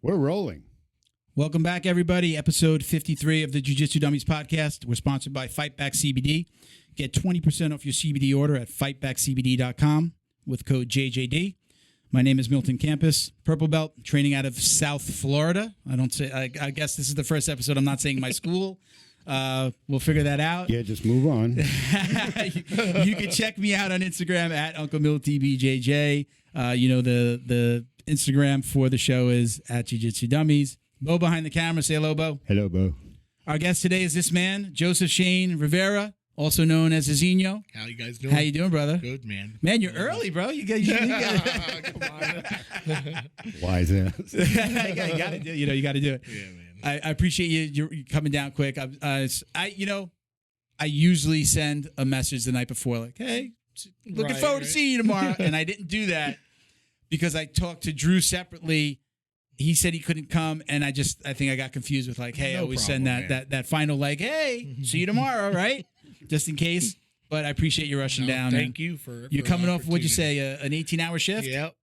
We're rolling. Welcome back, everybody. Episode 53 of the Jiu Jitsu Dummies podcast. We're sponsored by Fightback CBD. Get 20% off your CBD order at fightbackcbd.com with code JJD. My name is Milton Campus, purple belt, training out of South Florida. I guess this is the first episode I'm not saying my school. We'll figure that out. Yeah, just move on. You can check me out on Instagram at UncleMilTBJJ. The Instagram for the show is at Jiu Jitsu Dummies. Bo behind the camera. Say hello, Bo. Hello, Bo. Our guest today is this man, Joseph Shane Rivera, also known as Zezinho. How you guys doing? How you doing, brother? Good, man. Man, you're early, bro. You got Come on. Wise ass. you got to do. You got to do it. Yeah, man. I appreciate you coming down quick. I usually send a message the night before, like, "Hey, looking forward to seeing you tomorrow," and I didn't do that because I talked to Drew separately. He said he couldn't come, and I think I got confused with like, "Hey, I always send that final like, hey, see you tomorrow, right?" Just in case. But I appreciate you rushing down. Thank you for you're coming off. What'd you say? An 18-hour shift? Yep.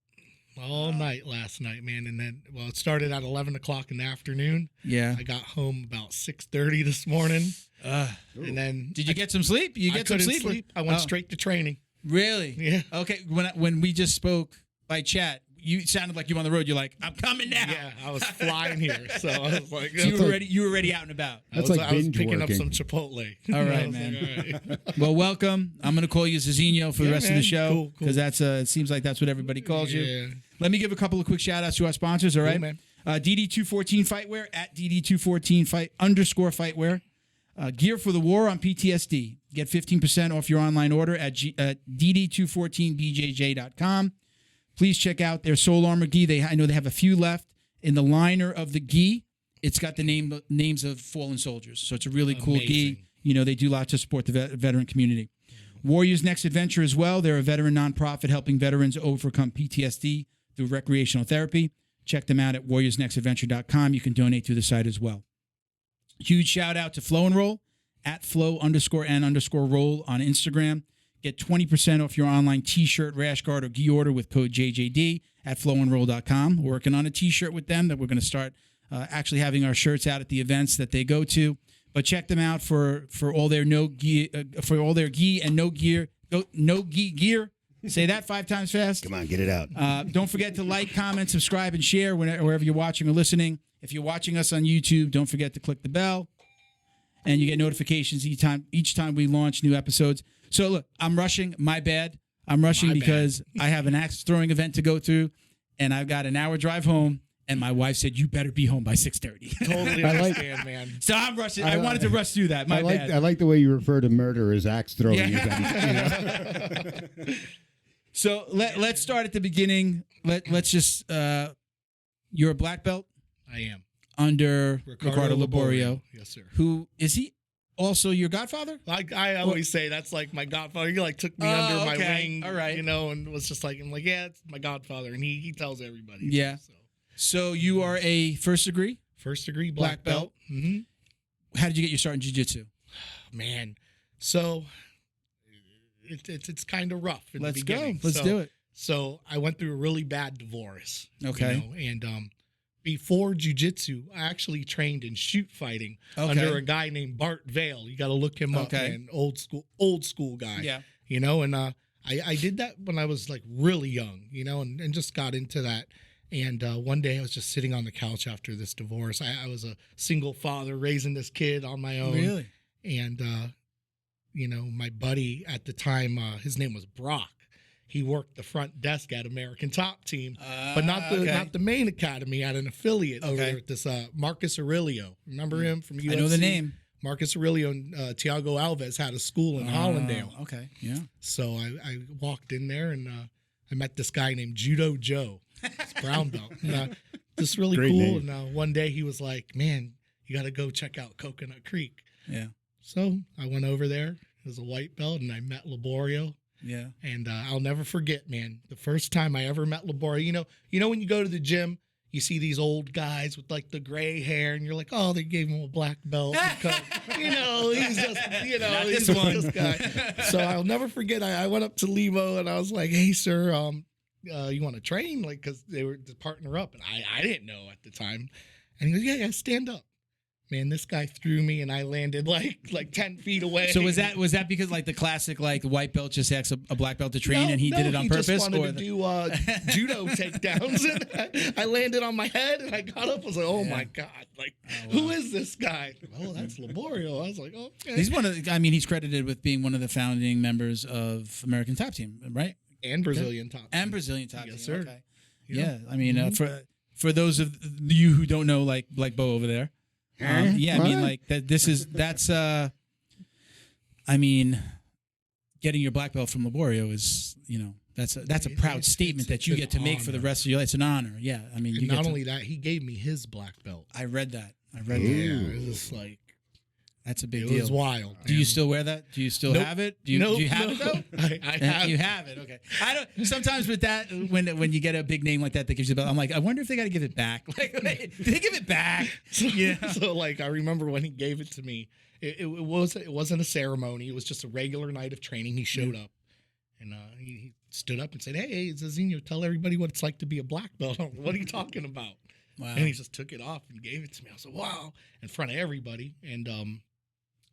All night last night, man, and then it started at 11 o'clock in the afternoon. Yeah. I got home about 6:30 this morning, and then did you get some sleep? You get some sleep? I went straight to training. Really? Yeah. Okay. When we just spoke by chat, you sounded like you were on the road. You're like, I'm coming now. Yeah, I was flying here, so I was like, so you were already out and about. I was picking up working. some Chipotle. All right, man. Like, all right. Well, welcome. I'm going to call you Zezinho for the rest of the show Cool. because it seems like that's what everybody calls you. Yeah. Let me give a couple of quick shout outs to our sponsors. All right, man. DD214 Fightwear at DD214 _Fightwear. Gear for the war on PTSD. Get 15% off your online order at DD214BJJ.com. Please check out their Soul Armor gi. I know they have a few left. In the liner of the gi, it's got the names of fallen soldiers. So it's a really cool gi. They do lots to support the veteran community. Warriors Next Adventure as well. They're a veteran nonprofit helping veterans overcome PTSD through recreational therapy. Check them out at warriorsnextadventure.com. You can donate through the site as well. Huge shout out to Flow and Roll at flow_and_roll on Instagram. Get 20% off your online t-shirt, rash guard, or gi order with code JJD at flowandroll.com. We're working on a t-shirt with them that we're going to start actually having our shirts out at the events that they go to. But check them out for all their gi and no gi gear. Say that 5 times fast. Come on, get it out. Don't forget to like, comment, subscribe, and share wherever you're watching or listening. If you're watching us on YouTube, don't forget to click the bell, and you get notifications each time we launch new episodes. So look, I'm rushing. My bad. I'm rushing because I have an axe throwing event to go through, and I've got an hour drive home. And my wife said, "You better be home by 6:30." Totally understand, man. So I'm rushing. I wanted to rush through that. My bad. I like the way you refer to murder as axe throwing. Yeah. So let's start at the beginning. Let's just. You're a black belt. I am. Under Ricardo Liborio. Yes, sir. Who is he? Also your godfather? I always say that's like my godfather. He took me under my wing, all right. And was just like, I'm like, yeah, it's my godfather, and he tells everybody. Yeah. So you are a first degree black belt. Mm-hmm. How did you get your start in jiu-jitsu? Man, so it's kind of rough in the beginning. Let's do it. So I went through a really bad divorce. Okay. And before jiu-jitsu, I actually trained in shoot fighting under a guy named Bart Vale. You got to look him up, man. Old school guy. Yeah. And I did that when I was really young, and just got into that. And one day I was just sitting on the couch after this divorce. I was a single father raising this kid on my own. Really? And, my buddy at the time, his name was Brock. He worked the front desk at American Top Team, but not the main academy, at an affiliate over there at this Marcus Aurelio. Remember him from UFC? I know the name. Marcus Aurelio and Thiago Alves had a school in Hollandale. Okay, yeah. So I walked in there and I met this guy named Judo Joe. It's brown belt. Just really Great cool. name. And one day he was like, "Man, you got to go check out Coconut Creek." Yeah. So I went over there as a white belt and I met Liborio. Yeah. And I'll never forget, man, the first time I ever met Liborio. You know when you go to the gym, you see these old guys with the gray hair, and you're like, "Oh, they gave him a black belt because he's just Not he's this one. this guy." So I'll never forget. I went up to Lebo and I was like, "Hey, sir, you want to train? Like, because they were to partner up, and I didn't know at the time. And he goes, yeah, stand up. Man, this guy threw me, and I landed like 10 feet away. So was that because like the classic like the white belt just asks a black belt to train, and he did it on purpose? Just wanted to do judo takedowns. And I landed on my head, and I got up. I was like, oh my god, like who is this guy? Oh, that's Liborio. I was like, okay. He's he's credited with being one of the founding members of American Top Team, right? And Brazilian Top Team. And Brazilian Top Yes, Team. sir. Okay. Yeah, I mean, for those of you who don't know, like Bo over there. Yeah, I mean, like that's I mean, getting your black belt from Liborio is, that's a proud statement that you get to make for the rest of your life. It's an honor. Yeah, I mean, and not only that, he gave me his black belt. I read that. Yeah, it was like that's a big deal. It was wild. Do you still wear that? Do you still have it? Do you have it though? I have. You have it. Okay. I don't. Sometimes with that, when you get a big name like that gives you the belt, I'm like, I wonder if they got to give it back. Like, did they give it back? So like, I remember when he gave it to me. It wasn't a ceremony. It was just a regular night of training. He showed up, and he stood up and said, "Hey, Zezinho, tell everybody what it's like to be a black belt." What are you talking about? Wow. And he just took it off and gave it to me. I was like, wow, in front of everybody. And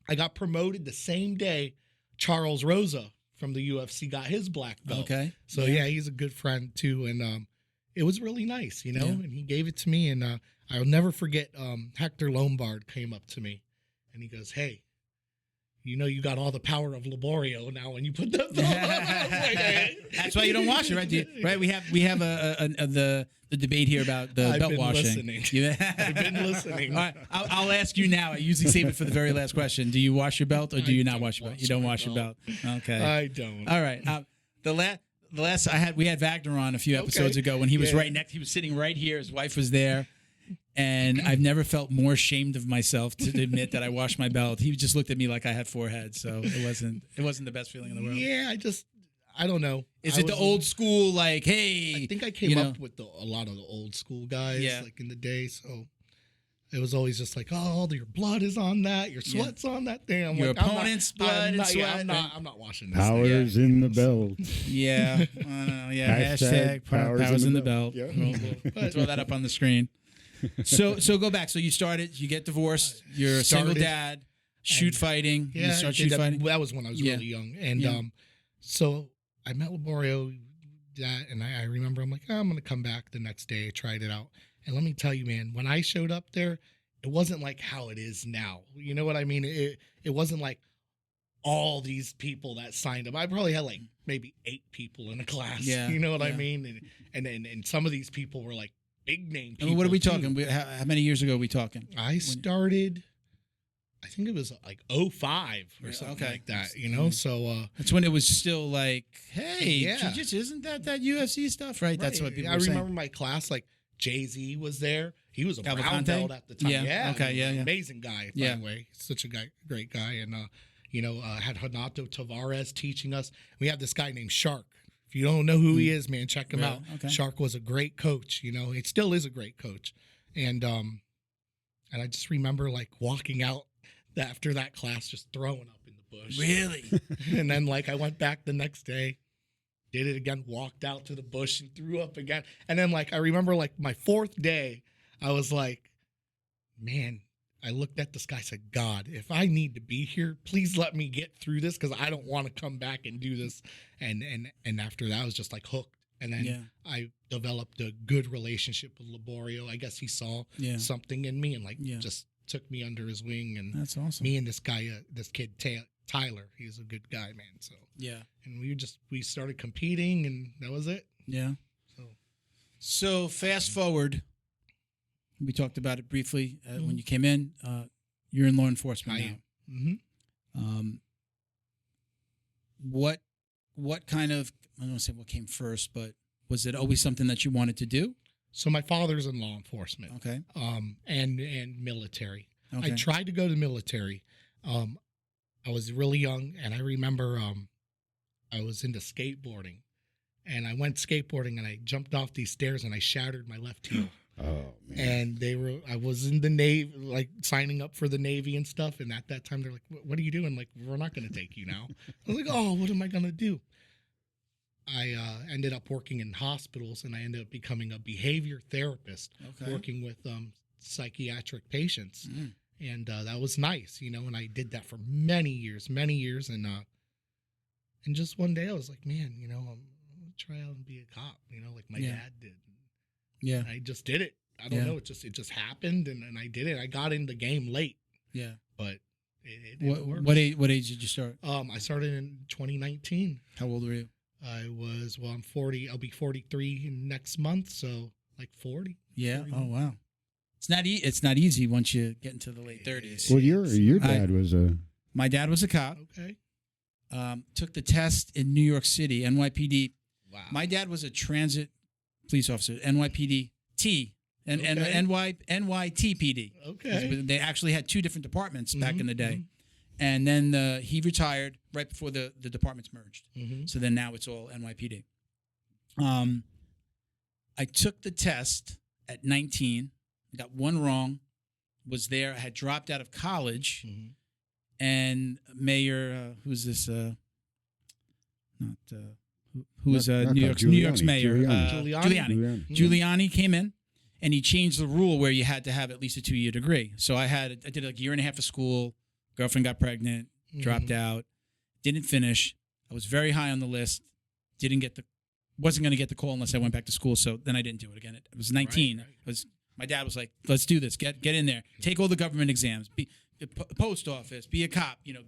I got promoted the same day Charles Rosa from the UFC got his black belt. Okay. So yeah, he's a good friend too. And it was really nice, and he gave it to me. And I'll never forget Hector Lombard came up to me and he goes, hey, you got all the power of Liborio now when you put the belt on. Like, hey. That's why you don't wash it, right? Right? We have the debate here about the belt washing. I've been listening. All right, I'll ask you now. I usually save it for the very last question. Do you wash your belt or do you not wash your belt? You don't wash your belt. Okay. I don't. All right. The last we had Wagner on a few episodes ago when he was he was sitting right here. His wife was there. And I've never felt more ashamed of myself to admit that I washed my belt. He just looked at me like I had four heads, so it wasn't the best feeling in the world. Yeah, I don't know. Is it the old school like, hey? I think I came up with a lot of the old school guys like in the day, so it was always just like, oh, your blood is on that, your sweat's on that thing. I'm your like, opponent's blood and sweat. I'm not washing this. Powers in the belt. Yeah, I don't know. Yeah, hashtag powers in the belt. Yeah. We'll throw that up on the screen. So go back. So you get divorced. You're a single dad. Shoot fighting. Yeah, you start shoot fighting. That was when I was really young, and so I met Liborio. And I remember I'm like, I'm gonna come back the next day. I tried it out, and let me tell you, man, when I showed up there, it wasn't like how it is now. You know what I mean? It wasn't like all these people that signed up. I probably had like maybe 8 people in a class. Yeah, you know what I mean? And some of these people were like big name people. I mean, what are we talking? How many years ago are we talking? I started, I think it was like 05 or something like that, So that's when it was still like, hey, Jiu-Jitsu, isn't that UFC stuff, right? That's what people were saying. I remember my class, like JZ was there. He was a brown belt at the time. Amazing guy, by the way. Such a great guy. And, had Hanato Tavares teaching us. We have this guy named Shark. If you don't know who he is, man, check him out. Okay. Shark was a great coach, He still is a great coach. And I just remember like walking out after that class just throwing up in the bush. Really? And then like I went back the next day, did it again, walked out to the bush and threw up again. And then like I remember like my 4th day, I was like, man, I looked at the sky, said, God, if I need to be here, please let me get through this because I don't want to come back and do this. And after that, I was just like hooked. And then I developed a good relationship with Liborio. I guess he saw something in me and just took me under his wing. And that's awesome. Me and this guy, this kid, Tyler, he's a good guy, man. So and we started competing, and that was it. Yeah. So fast forward. We talked about it briefly when you came in. You're in law enforcement now. Mm-hmm. What kind of, I don't want to say what came first, but was it always something that you wanted to do? So my father's in law enforcement. Okay. And military. Okay. I tried to go to military. I was really young, and I remember I was into skateboarding, and I went skateboarding, and I jumped off these stairs, and I shattered my left heel. Oh, man. And I was in the Navy, like signing up for the Navy and stuff. And at that time, they're like, what are you doing? Like, we're not going to take you now. I was like, oh, what am I going to do? I ended up working in hospitals, and I ended up becoming a behavior therapist, working with psychiatric patients. And that was nice, you know, and I did that for many years. And just one day I was like, man, you know, I'm going to try out and be a cop, you know, like my dad did. Yeah. And I just did it. I don't know. It just happened, and I did it. I got in the game late. Yeah. But it worked. What age did you start? I started in 2019. How old were you? I'm 40. I'll be 43 next month, so like 40. Yeah. 40. Oh, wow. It's not easy once you get into the late 30s. Well, your dad was a... My dad was a cop. Okay. Took the test in New York City, NYPD. Wow. My dad was a transit police officer, NYPD T, and NYTPD. Okay. They actually had two different departments back in the day. And then he retired right before the departments merged. So then now it's all NYPD. I took the test at 19. I got one wrong. Was there. I had dropped out of college. And Mayor, who's this? Who was New York's mayor? Giuliani came in, and he changed the rule where you had to have at least a 2-year degree. So I did like a year and a half of school. Girlfriend got pregnant, dropped out, didn't finish. I was very high on the list. Wasn't going to get the call unless I went back to school. So then I didn't do it again. It was 19. Right. My dad was like, "Let's do this. Get in there. Take all the government exams. Be post office. Be a cop. You know,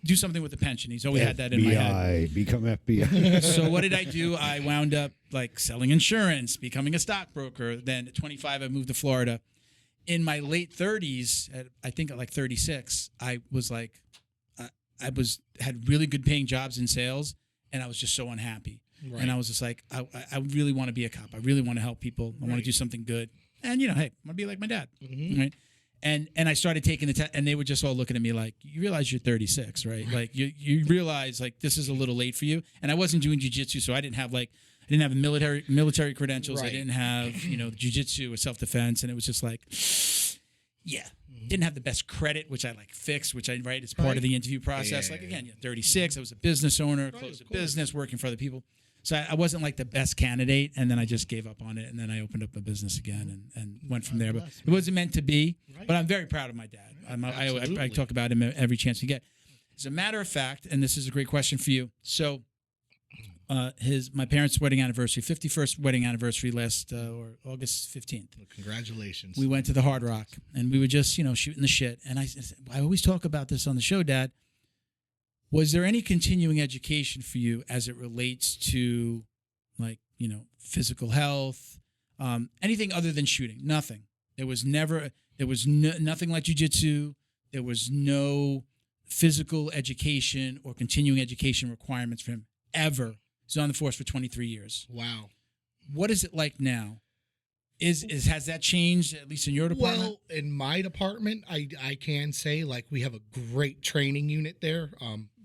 do something with the pension." He's always had that in my head. Become FBI. So what did I do? I wound up like selling insurance, becoming a stockbroker. Then at 25, I moved to Florida. In my late 30s, I think at like 36, I was like, had really good paying jobs in sales, and I was just so unhappy. Right. And I was just like, I really want to be a cop. I really want to help people. I want to do something good. And, you know, hey, I want to be like my dad. Right? And I started taking the test, and they were just all looking at me like, you realize you're 36, right? Like, you realize, like, this is a little late for you. And I wasn't doing jiu-jitsu, so I didn't have military credentials. Right. I didn't have, you know, jiu-jitsu or self-defense. And it was just like, didn't have the best credit, which I like fixed, which I write as part of the interview process. Like, again, 36, I was a business owner, closed a business, working for other people. So I wasn't like the best candidate, and then I just gave up on it, and then I opened up a business again and went from there. But it wasn't meant to be. But I'm very proud of my dad. I talk about him every chance we get. As a matter of fact, and this is a great question for you. So my parents' wedding anniversary, 51st wedding anniversary last or August 15th. Well, congratulations. We went to the Hard Rock, and we were just, you know, shooting the shit. And I always talk about this on the show, Dad. Was there any continuing education for you as it relates to, like, you know, physical health, anything other than shooting? Nothing. There was nothing like jiu-jitsu. There was no physical education or continuing education requirements for him ever. He's on the force for 23 years. Wow. What is it like now? Has that changed, at least in your department? Well, in my department, I can say, like, we have a great training unit there.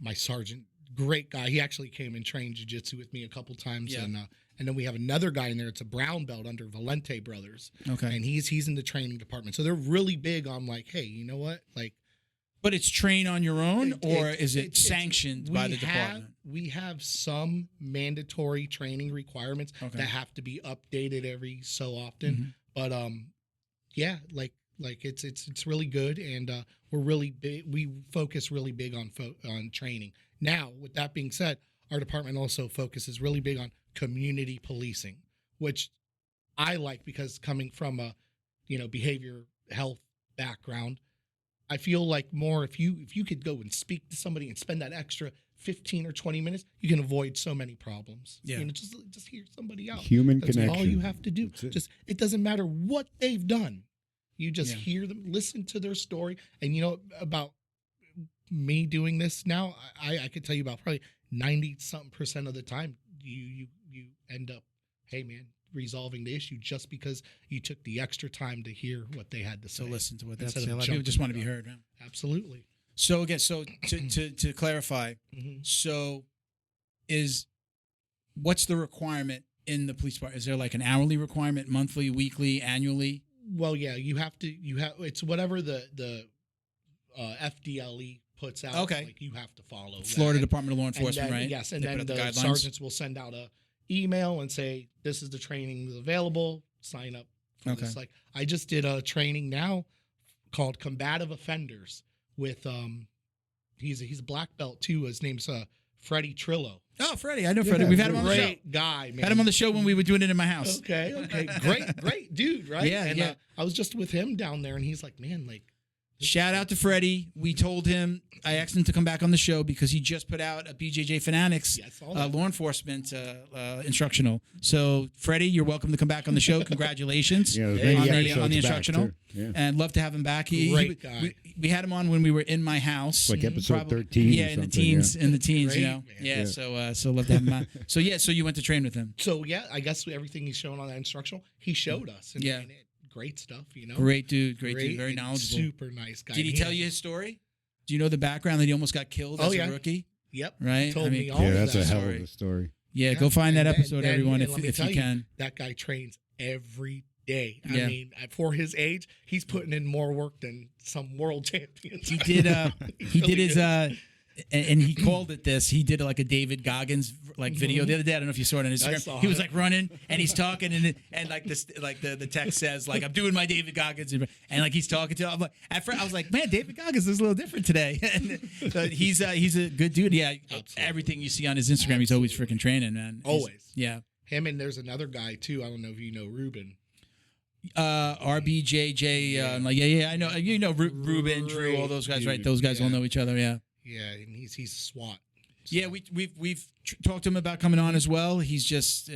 My sergeant, great guy. He actually came and trained jiu-jitsu with me a couple times. Yeah. And then we have another guy in there. It's a brown belt under Valente Brothers. Okay. And he's in the training department. So they're really big on, like, hey, you know what? Like, but it's trained on your own, or is it sanctioned by the department? We have some mandatory training requirements that have to be updated every so often. But yeah, like it's really good, and we're really big. We focus really big on training. Now, with that being said, our department also focuses really big on community policing, which I like, because coming from a behavior health background, I feel like more if you could go and speak to somebody and spend that extra 15 or 20 minutes, you can avoid so many problems. Yeah. Just hear somebody out. Human That's connection. all you have to do. It doesn't matter what they've done. You just hear them, listen to their story. And about me doing this now, I could tell you about probably 90-something% of the time you end up, hey man, resolving the issue just because you took the extra time to hear what they had to say. So listen to what they say. A lot of people just want to be heard. Right? Absolutely. So again, to clarify, so what's the requirement in the police department? Is there like an hourly requirement, monthly, weekly, annually? Well, yeah, it's whatever the FDLE puts out. Okay. Like you have to follow Florida that. Department of Law Enforcement, And then, right? Yes, and They then put out the guidelines. sergeants will send out a email and say, this is the training that's available. Sign up for Okay. this. Like I just did a training now called Combative Offenders with he's a black belt too. His name's Freddie Trillo. Oh, Freddie. I know Freddie. We've had him on the show. Great guy, man. Had him on the show when we were doing it in my house. Okay. Great dude, right? Yeah, and, yeah. I was just with him down there, and he's like, man, like. Shout out to Freddie. We told him, I asked him to come back on the show because he just put out a BJJ Fanatics law enforcement instructional. So, Freddie, you're welcome to come back on the show. Congratulations Yeah, on the instructional. Yeah. And love to have him back. Great guy. We had him on when we were in my house. Like episode 13. Yeah, or in the something, teens, yeah. in the teens, Great, you know. man. Yeah, Yeah. so love to have him on. So you went to train with him. So yeah, I guess everything he's showing on that instructional, he showed us. And, Yeah. and great stuff, you know. Great dude, very and knowledgeable. super nice guy. Did he tell you his story? Do you know the background that he almost got killed as a rookie? Yep. Right? He told I mean, me all Yeah, of that's that a hell story. of a story. Yeah, go find that episode, everyone, and let me if tell you can. That guy trains every day. Yeah. I mean, for his age, he's putting in more work than some world champions. He did. He really did his. is. And he called it this. He did like a David Goggins video Mm-hmm. the other day. I don't know if you saw it on Instagram. He was like running and he's talking and like this, like the text says like, I'm doing my David Goggins and like he's talking to him. I'm like, at first I was like, man, David Goggins is a little different today. And so he's a good dude. Yeah, Absolutely. everything you see on his Instagram, he's always freaking training, man. Always. Yeah. Him and there's another guy too. I don't know if you know Ruben. RBJJ. Like I know Ruben, Drew, all those guys, right? Those guys all know each other. Yeah. Yeah, and he's a SWAT. Yeah, we've talked to him about coming on as well. He's just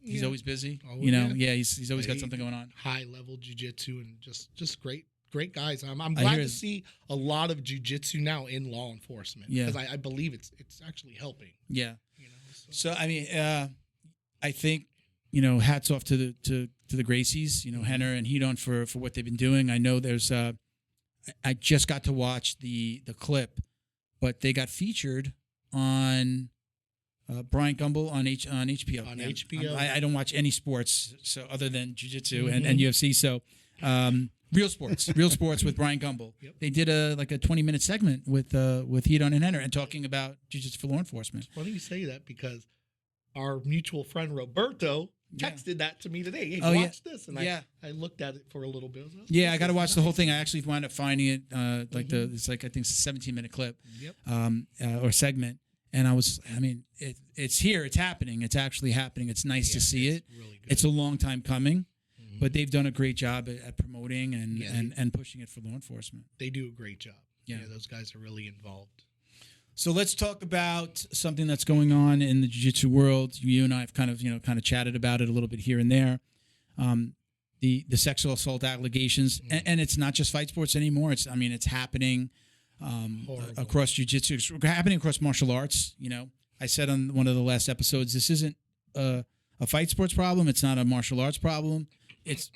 he's always busy. Oh, you know, yeah. he's always got something going on. High level jiu-jitsu and just great guys. I'm I glad hear to see a lot of jiu-jitsu now in law enforcement. Yeah. Because I believe it's actually helping. Yeah. You know, So I mean, I think hats off to the Gracies. Henner and Hedon for what they've been doing. I know there's I just got to watch the clip, but they got featured on Brian Gumbel on HBO. On Yeah. HBO. I don't watch any sports so other than jiu-jitsu and UFC. So real sports with Brian Gumbel. Yep. They did a 20-minute segment with Hedon and Henner and talking about jiu-jitsu for law enforcement. Funny you say that because our mutual friend Roberto texted that to me today. Hey, Oh, yeah. watch this. And I looked at it for a little bit. Yeah, I got to watch the whole thing. I actually wound up finding it it's like I think it's a 17-minute clip, Yep. or segment. And it's here, it's happening, it's actually happening. It's nice to see it. Really good. It's a long time coming, but they've done a great job at promoting and pushing it for law enforcement. They do a great job. Yeah. Those guys are really involved. So let's talk about something that's going on in the jiu-jitsu world. You and I have kind of chatted about it a little bit here and there. The sexual assault allegations, and it's not just fight sports anymore. It's happening across jiu-jitsu. It's happening across martial arts. I said on one of the last episodes, this isn't a fight sports problem. It's not a martial arts problem. It's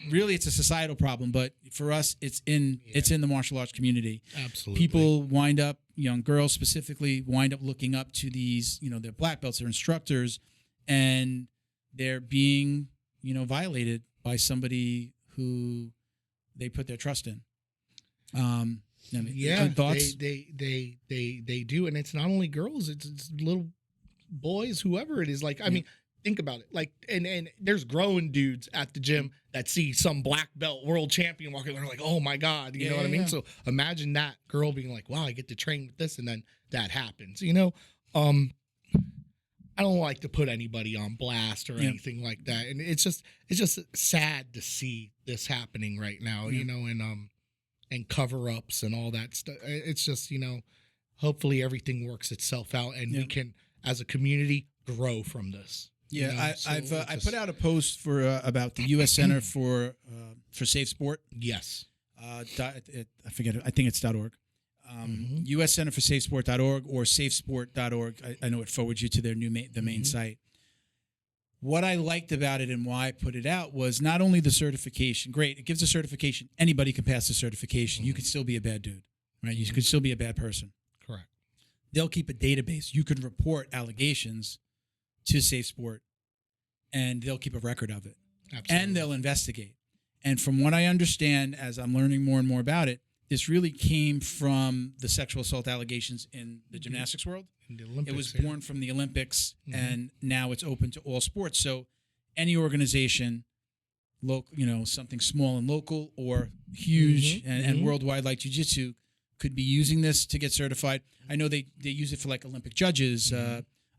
a societal problem. But for us, it's in the martial arts community. Absolutely. People wind up, young girls specifically, wind up looking up to these, their black belts, their instructors, and they're being, violated by somebody who they put their trust in. Thoughts? They do, and it's not only girls; it's little boys, whoever it is. Like, I mean, think about it. Like, and there's growing dudes at the gym that see some black belt world champion walking, they're like, oh my god, you know what I mean? So imagine that girl being like, wow, I get to train with this, and then that happens. I don't like to put anybody on blast or anything like that, and it's just sad to see this happening right now. And cover-ups and all that stuff. It's just, hopefully everything works itself out and we can, as a community, grow from this. Yeah, I put out a post for about the U.S. Center for Safe Sport. Yes. I forget it. I think it's .org. U.S. Center for SafeSport.org or SafeSport.org. I know it forwards you to their the main site. What I liked about it and why I put it out was not only the certification. Great, it gives a certification. Anybody can pass the certification. You could still be a bad dude, right? You could still be a bad person. Correct. They'll keep a database. You could report allegations to Safe Sport, and they'll keep a record of it. Absolutely. And they'll investigate. And from what I understand, as I'm learning more and more about it, this really came from the sexual assault allegations in the gymnastics world. In the Olympics, It was born from the Olympics, and now it's open to all sports. So any organization, local, something small and local or huge and worldwide like jiu-jitsu could be using this to get certified. I know they use it for like Olympic judges.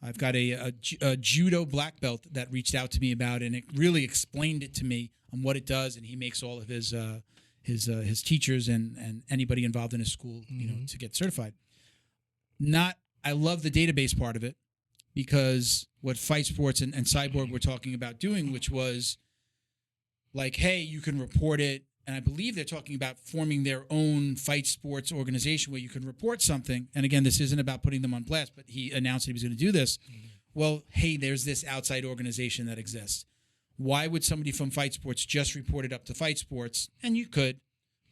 I've got a judo black belt that reached out to me about it, and it really explained it to me on what it does, and he makes all of his teachers and anybody involved in his school, to get certified. I love the database part of it, because what Fight Sports and Cyborg were talking about doing, which was like, hey, you can report it. And I believe they're talking about forming their own fight sports organization where you can report something. And again, this isn't about putting them on blast, but he announced that he was going to do this. Well, hey, there's this outside organization that exists. Why would somebody from Fight Sports just report it up to Fight Sports? And you could,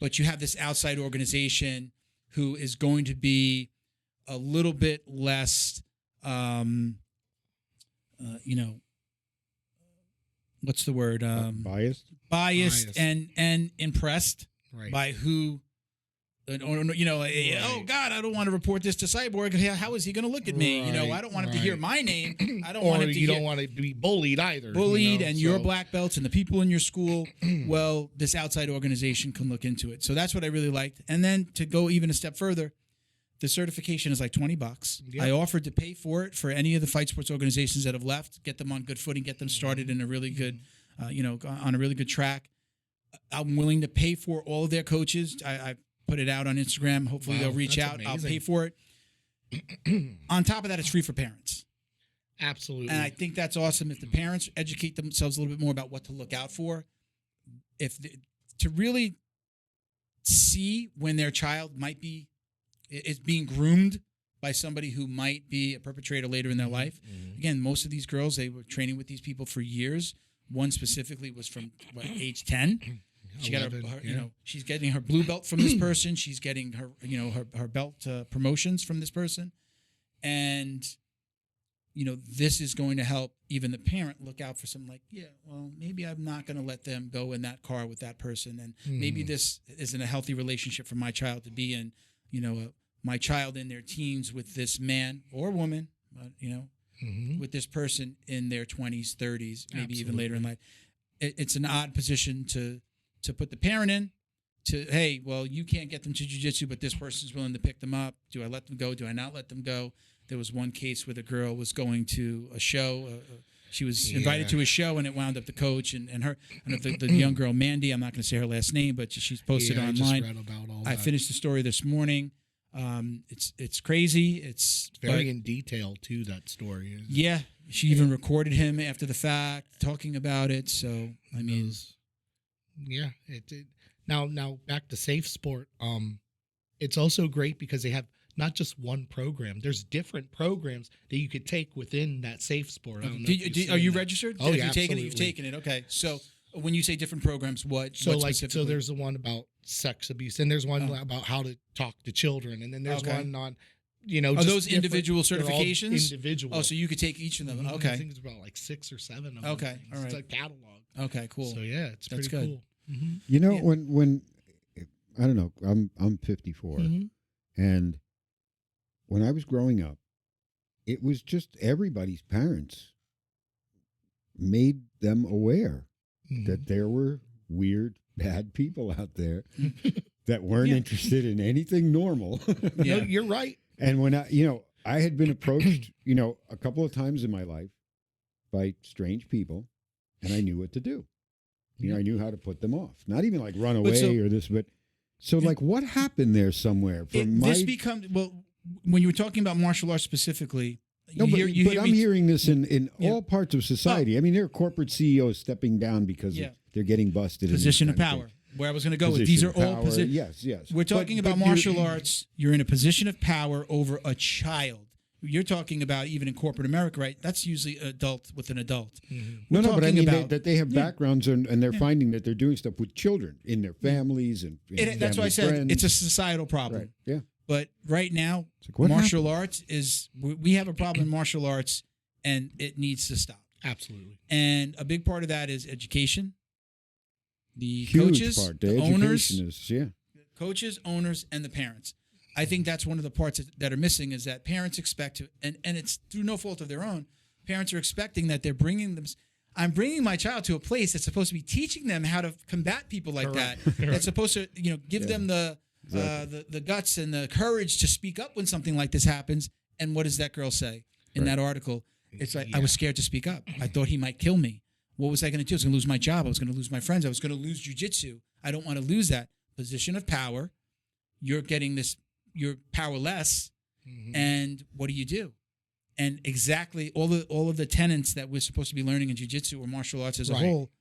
but you have this outside organization who is going to be a little bit less, what's the word? Biased and impressed by who, oh God, I don't want to report this to Cyborg. How is he going to look at me? I don't want him to hear my name. I don't want him to don't want to be bullied either. And your black belts and the people in your school. Well, this outside organization can look into it. So that's what I really liked. And then to go even a step further, the certification is like $20. Yep. I offered to pay for it for any of the fight sports organizations that have left, get them on good footing, get them started in a really good, on a really good track. I'm willing to pay for all of their coaches. I put it out on Instagram. Hopefully they'll reach out. Amazing. I'll pay for it. On top of that, it's free for parents. Absolutely. And I think that's awesome. If the parents educate themselves a little bit more about what to look out for, to really see when their child is being groomed by somebody who might be a perpetrator later in their life. Again, most of these girls, they were training with these people for years. One specifically was from age 10. She 11, got her she's getting her blue belt from this person. She's getting her, her belt promotions from this person. And, this is going to help even the parent look out for something like, maybe I'm not going to let them go in that car with that person. And maybe this isn't a healthy relationship for my child to be in. My child in their teens with this man or woman, with this person in their 20s, 30s, maybe even later in life. It's an odd position to put the parent in. Hey, well, you can't get them to jiu-jitsu, but this person's willing to pick them up. Do I let them go? Do I not let them go? There was one case where the girl was going to a show. She was invited to a show, and it wound up the coach and her, the young girl, Mandy. I'm not going to say her last name, but she's posted online. I just read about all that. I finished the story this morning. It's crazy. It's very in detail too. That story. Yeah, she even recorded him after the fact, talking about it. So I mean, now back to Safe Sport. It's also great because they have not just one program. There's different programs that you could take within that Safe Sport. Are you registered? Oh, yeah, You've taken it. Okay. So when you say different programs, what specifically? There's the one about sex abuse, and there's one about how to talk to children, and then there's one on, are those individual certifications? Individual. Oh, so you could take each of them. Okay. I think it's about like 6 or 7 of them. Okay. All right. It's a catalog. Okay. Cool. So yeah, it's pretty cool. When I don't know, I'm 54, and when I was growing up, it was just everybody's parents made them aware that there were weird, bad people out there that weren't interested in anything normal. No, you're right. And when I had been approached, a couple of times in my life by strange people, and I knew what to do. I knew how to put them off. Not even like run away or this, but so like what happened there somewhere? When you were talking about martial arts specifically, I'm hearing this in all parts of society. I mean, there are corporate CEOs stepping down because they're getting busted. Position of power. Where I was going to go with these are all positions. Yes. We're talking about martial arts. You're in a position of power over a child. You're talking about even in corporate America, right? That's usually adult with an adult. No, but I mean that they have backgrounds and they're finding that they're doing stuff with children in their families and that's why I said it's a societal problem. Right. Yeah. But right now, martial arts we have a problem in martial arts, and it needs to stop. Absolutely. And a big part of that is education. The Huge coaches, part. the owners, coaches, owners, and the parents. I think that's one of the parts that are missing is that parents expect to, and it's through no fault of their own, parents are expecting that they're bringing them. I'm bringing my child to a place that's supposed to be teaching them how to combat people like that. That's supposed to, give them the guts and the courage to speak up when something like this happens. And what does that girl say in that article? It's like, I was scared to speak up. I thought he might kill me. What was I going to do? I was going to lose my job. I was going to lose my friends. I was going to lose jiu-jitsu. I don't want to lose that position of power. You're getting this, you're powerless. And what do? And exactly all of the tenets that we're supposed to be learning in jiu-jitsu or martial arts as a whole,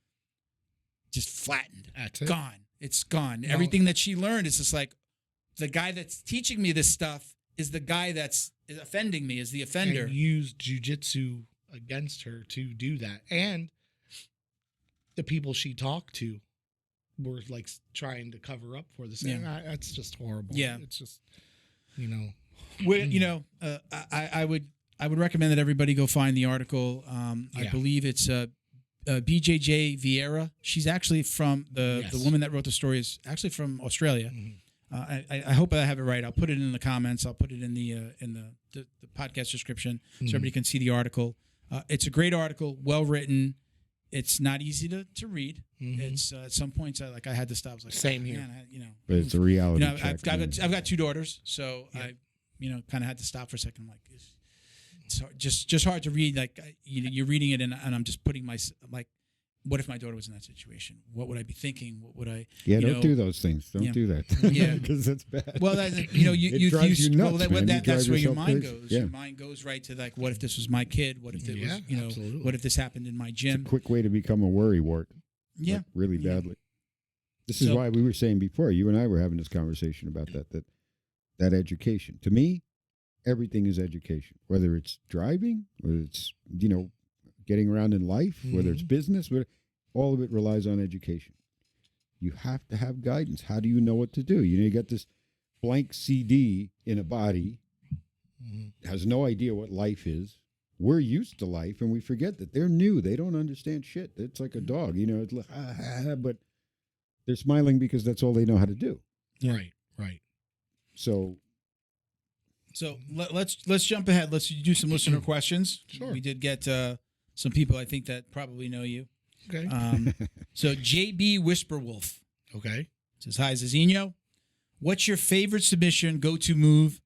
just flattened. That's it. Gone. It's gone. No. Everything that she learned is just like, the guy that's teaching me this stuff is the guy that's offending me, is the offender. And used jiu-jitsu against her to do that. And the people she talked to were like trying to cover up for this. Yeah. That's just horrible. Yeah. It's just, I would recommend that everybody go find the article. I believe it's BJJ Vieira. She's actually from the woman that wrote the story is actually from Australia. I hope I have it right. I'll put it in the comments. I'll put it in the podcast description so everybody can see the article. It's a great article, well written. It's not easy to read. It's at some points I had to stop. I was like, same here. Man, but it's a reality. I've got 2 daughters, so I kind of had to stop for a second. Like it's hard, just hard to read. Like you're reading it, and I'm just putting like, what if my daughter was in that situation? What would I be thinking? What would I? Yeah, don't do those things. Don't do that. Yeah, because that's bad. Well, you drives you nuts, man. That's where your mind crazy. goes. Yeah. Your mind goes right to like, what if this was my kid? What if it was, absolutely. what if this happened in my gym? It's a quick way to become a worrywart. Yeah, like, really badly. This is why we were saying before. You and I were having this conversation about that education. To me, everything is education. Whether it's driving, whether it's getting around in life, whether it's business, all of it relies on education. You have to have guidance. How do you know what to do? You got this blank CD in a body, has no idea what life is. We're used to life, and we forget that they're new. They don't understand shit. It's like a dog, it's like, but they're smiling because that's all they know how to do. Yeah. Right. So let's jump ahead. Let's do some listener questions. Sure. We did get some people I think that probably know you. Okay. So JB Whisperwolf says, hi, Zezinho. What's your favorite submission, go-to move,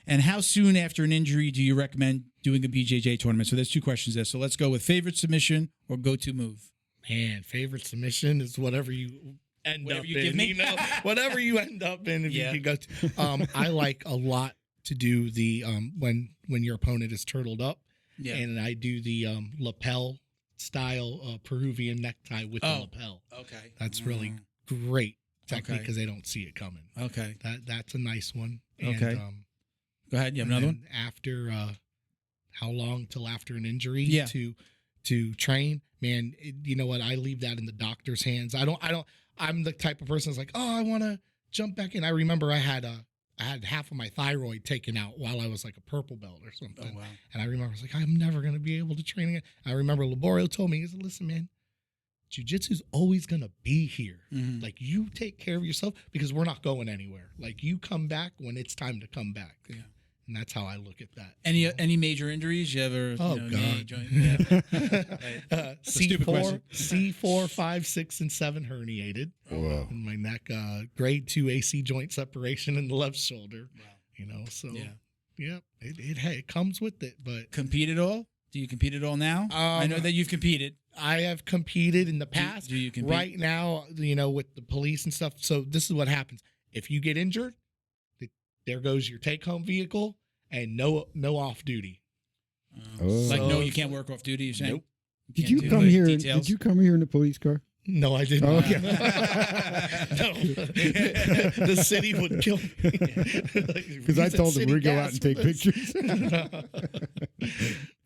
and how soon after an injury do you recommend doing a BJJ tournament? So there's 2 questions there. So let's go with favorite submission or go-to move. Man, favorite submission is whatever you end up in. Whatever you end up in. If you can go to. I like a lot to do the when your opponent is turtled up, and I do the lapel style Peruvian necktie with the lapel. Okay, that's really great technique because they don't see it coming. Okay, that's a nice one. And, go ahead. You have another one? After how long till after an injury to train? Man, you know what? I leave that in the doctor's hands. I'm the type of person that's like, oh, I want to jump back in. I remember I had half of my thyroid taken out while I was like a purple belt or something. Oh, wow. And I remember I was like, I'm never going to be able to train again. I remember Liborio told me, he said, listen, man, jiu-jitsu's always going to be here. Like, you take care of yourself because we're not going anywhere. Like, you come back when it's time to come back. Yeah. And that's how I look at that. Any major injuries you ever? God. C4, 5, 6, and 7 herniated. Wow. In my neck, grade 2 AC joint separation in the left shoulder. Wow. So it comes with it. But compete at all? Do you compete at all now? I know that you've competed. I have competed in the past. Do you compete? Right now, with the police and stuff. So this is what happens. If you get injured, there goes your take-home vehicle and no off duty. You can't work off duty. You're saying? Nope. Did you come here? Did you come here in a police car? No, I didn't. Okay. No, the city would kill me because I told them we'd go out and take pictures.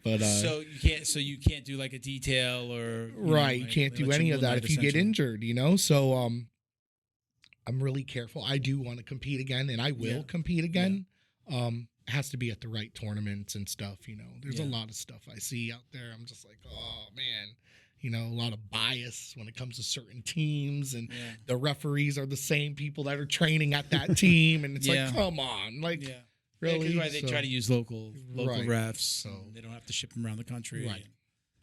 But so you can't do like a detail or you can't do any of that if you get injured. So I'm really careful. I do want to compete again, and I will compete again. It has to be at the right tournaments and stuff. There's a lot of stuff I see out there. I'm just like, oh man, you know, a lot of bias when it comes to certain teams, and the referees are the same people that are training at that team, and it's like, come on, like, really? Right, they try to use local refs, so they don't have to ship them around the country. Right.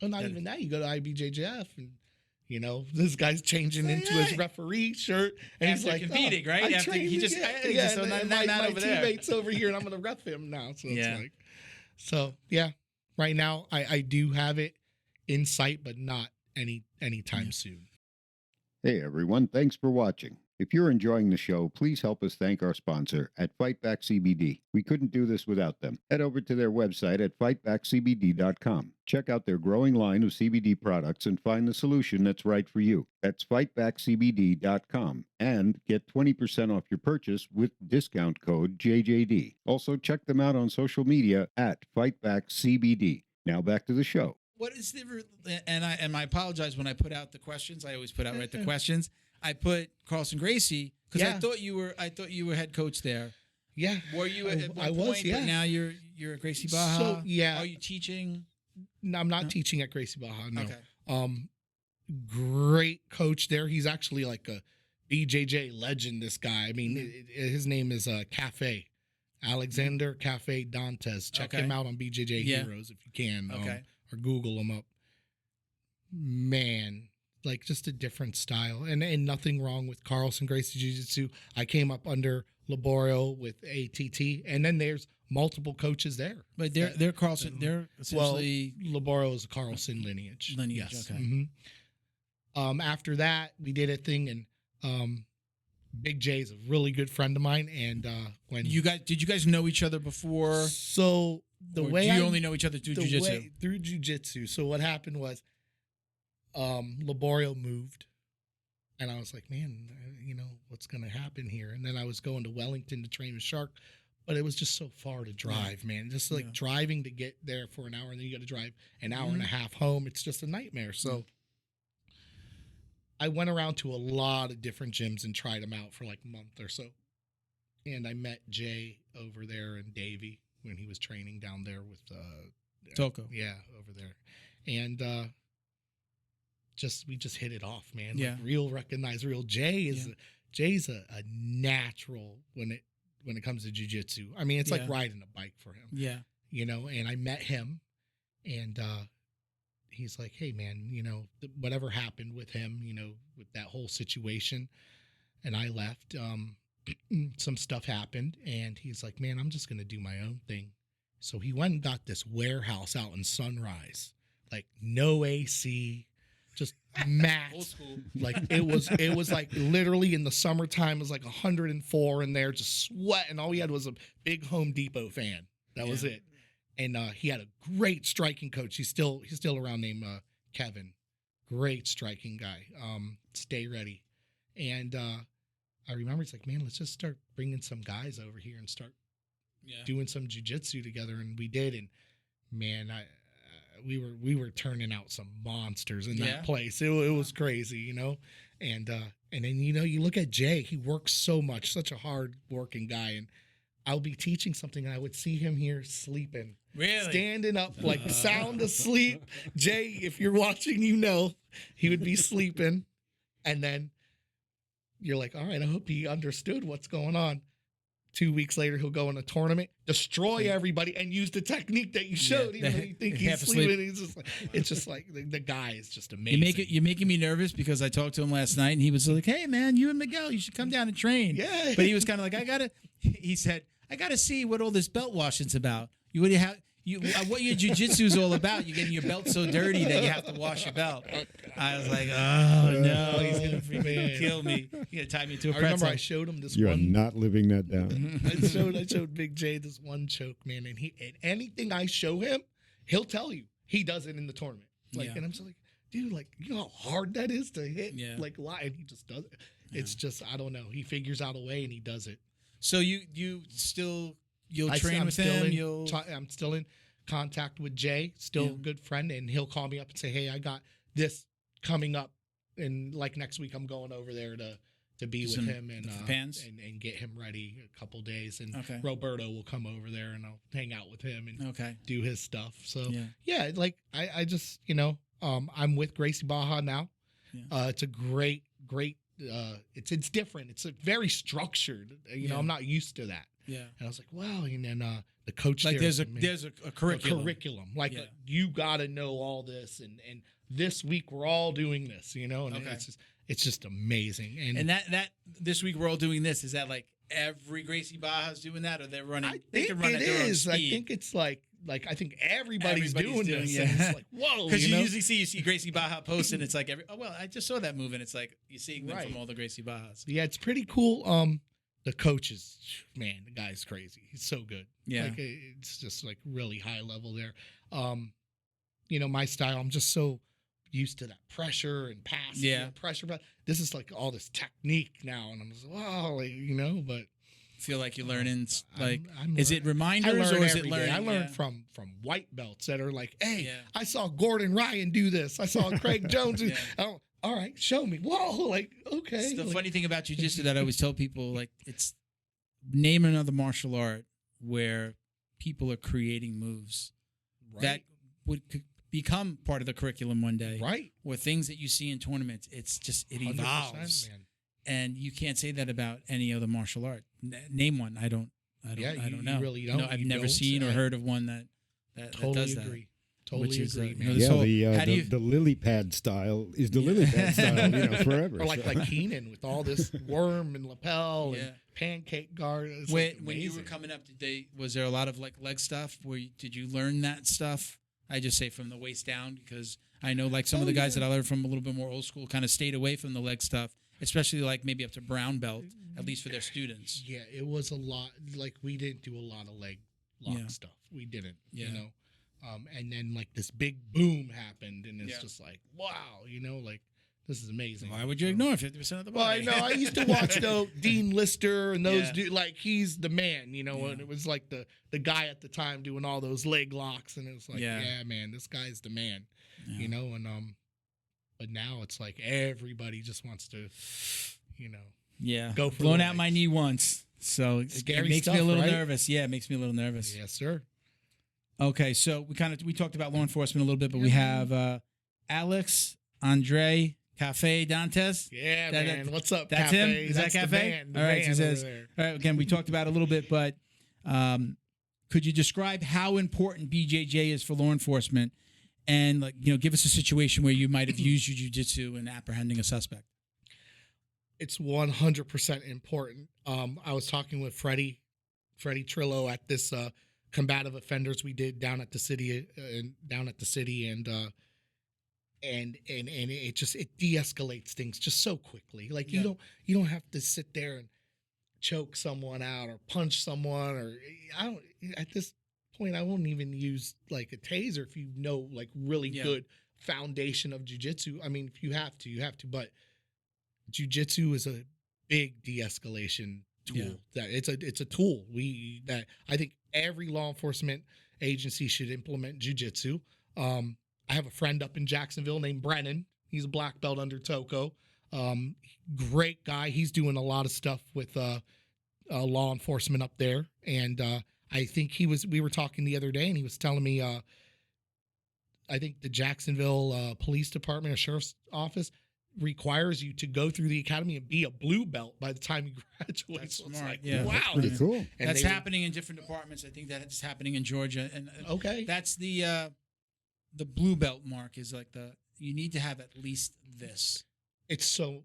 Well, not even that. You go to IBJJF, and you know, this guy's changing into his referee shirt, and he's like competing, right? After he just so my teammate's over here, and I'm gonna ref him now. So it's like, so yeah. Right now, I do have it in sight, but not anytime soon. Hey everyone, thanks for watching. If you're enjoying the show, please help us thank our sponsor at Fightback CBD. We couldn't do this without them. Head over to their website at fightbackcbd.com. Check out their growing line of CBD products and find the solution that's right for you. That's fightbackcbd.com, and get 20% off your purchase with discount code JJD. Also, check them out on social media at FightbackCBD. Now back to the show. What is the and I apologize when I put out the questions. I always put out the questions. I put Carlson Gracie because I thought you were head coach there. Yeah. Were you at one I point? was, yeah. But now you're at Gracie Baja. So yeah. Are you teaching? No, I'm not teaching at Gracie Baja. No. Okay. Great coach there. He's actually like a BJJ legend. This guy. I mean, his name is Cafe Alexander Cafe Dantes. Check him out on BJJ Heroes if you can. Or Google him up. Man, like just a different style, and nothing wrong with Carlson Gracie Jiu-Jitsu. I came up under Liborio with ATT, and then there's multiple coaches there. But they're Carlson. They're essentially Liborio is a Carlson lineage. Yes. Okay. Mm-hmm. After that, we did a thing, and Big J is a really good friend of mine. And when did you guys know each other before? So the way you only know each other through jiu-jitsu? Through jiu-jitsu. So what happened was, Liborio moved, and I was like, man, you know, what's going to happen here? And then I was going to Wellington to train with Shark, but it was just so far to drive, man. Just like driving to get there for an hour, and then you got to drive an hour and a half home. It's just a nightmare. So I went around to a lot of different gyms and tried them out for like a month or so. And I met Jay over there and Davey when he was training down there with Toko. Yeah, over there. And we just hit it off, man. Yeah. Like recognize real. Jay's a natural when it comes to jiu-jitsu. I mean, it's like riding a bike for him. Yeah. You know, and I met him, and he's like, hey man, you know, whatever happened with him, you know, with that whole situation, and I left, some stuff happened, and he's like, man, I'm just going to do my own thing. So he went and got this warehouse out in Sunrise, like no AC, just mats. Old school. Like it was like literally in the summertime, it was like 104 in there, just sweating. All he had was a big Home Depot fan. That was it. And he had a great striking coach. He's still around, named Kevin. Great striking guy. Stay ready. And I remember he's like, man, let's just start bringing some guys over here and start doing some jiu-jitsu together. And we did. And man, we were turning out some monsters in that place. It was crazy, you know. And then, you know, you look at Jay. He works so much, such a hard working guy. And I'll be teaching something, and I would see him here sleeping. Really? Standing up, like sound asleep. Jay, if you're watching, you know, he would be sleeping. And then you're like, all right, I hope he understood what's going on. 2 weeks later, he'll go in a tournament, destroy everybody, and use the technique that you showed, even though you think he's sleeping. He's just like, it's just like the guy is just amazing. You're making me nervous because I talked to him last night, and he was like, hey, man, you and Miguel, you should come down and train. Yeah. But he was kind of like, he said, I got to see what all this belt washing's about. What your jiu-jitsu is all about. You're getting your belt so dirty that you have to wash your belt. I was like, oh, no, he's going to freaking kill me. He's going to tie me to a pretzel. I remember I showed him this You're one. You're not living that down. I showed Big J this one choke, man, and anything I show him, he'll tell you. He does it in the tournament. Like, and I'm just like, dude, like, you know how hard that is to hit? Like, lie, and he just does it. It's just, I don't know. He figures out a way, and he does it. So you'll train with him? I'm still in contact with Jay, still a good friend, and he'll call me up and say, hey, I got this coming up, and like next week I'm going over there to be with him and get him ready a couple days, and Roberto will come over there and I'll hang out with him and do his stuff. So like I just, you know, I'm with Gracie Baja now. Yeah. It's a great. It's different. It's very structured. I'm not used to that. Yeah. And I was like, wow. And then the coach like there, there's a curriculum. Like you got to know all this, and this week we're all doing this. And it's just amazing. And that this week we're all doing this. Is that like every Gracie Baja's doing that, or they're running? I think it is. I think it's like I think everybody's doing this. Yeah. And it's like, whoa. Because you usually see Gracie Baja post, and it's like I just saw that move, and it's like you're seeing them from all the Gracie Bajas. Yeah, it's pretty cool. The coach is, man, the guy's crazy. He's so good. Yeah. Like, it's just like really high level there. My style, I'm just so used to that pressure and pass. Yeah. Pressure. But this is like all this technique now. And I'm just, wow, but. Feel like you're learning, is it reminders or is it learning? I learned from white belts that are like, hey, I saw Gordon Ryan do this. I saw Craig Jones do all right, show me. Whoa, like, okay. It's the funny thing about jiu-jitsu that I always tell people, like, it's name another martial art where people are creating moves that would become part of the curriculum one day. Right. Or things that you see in tournaments. It's just, it evolves. Man. And you can't say that about any other martial art. Name one. I don't know. You really don't. No, I've never seen or heard of one that totally does agree. that. Totally agree, man. The lily pad style is the lily pad style, forever. Or like Keenan with all this worm and lapel and pancake guard. When you were coming up, was there a lot of like leg stuff? Did you learn that stuff? I just say from the waist down, because I know like some of the guys that I learned from a little bit more old school kind of stayed away from the leg stuff, especially like maybe up to brown belt, at least for their students. Yeah, it was a lot. Like we didn't do a lot of leg lock stuff. We didn't, and then like this big boom happened, and it's just like, wow, like this is amazing. Why would you ignore 50% of the body? Well, I know. I used to watch Dean Lister and those dudes. Like he's the man, and it was like the guy at the time doing all those leg locks, and it was like, yeah man, this guy's the man, and but now it's like everybody just wants to, go for blown out my knee once. So it makes me a little nervous. Yeah, it makes me a little nervous. Yes, sir. Okay, so we talked about law enforcement a little bit, but we have Alex Andre Cafe Dantes. Yeah, man. What's up, that's Cafe? him? Is that Cafe? All right, he says. All right, again, we talked about it a little bit, but could you describe how important BJJ is for law enforcement, and give us a situation where you might have used your jiu-jitsu in apprehending a suspect? It's 100% important. I was talking with Freddie Trillo at this combative offenders we did down at the city, and it de-escalates things just so quickly. Like you don't have to sit there and choke someone out or punch someone, or at this point I won't even use like a taser if you know like really good foundation of jiu-jitsu. I mean, if you have to, but jiu-jitsu is a big de-escalation tool. That it's a tool that I think every law enforcement agency should implement jiu-jitsu. I have a friend up in Jacksonville named Brennan. He's a black belt under Toko. Great guy. He's doing a lot of stuff with law enforcement up there. And I think we were talking the other day, and he was telling me, I think the Jacksonville Police Department or Sheriff's Office requires you to go through the academy and be a blue belt by the time you graduate. That's so smart. It's like, Yeah. wow. That's pretty cool. And that's happening in different departments. I think that's happening in Georgia. And okay. That's the blue belt mark is like you need to have at least this. It's so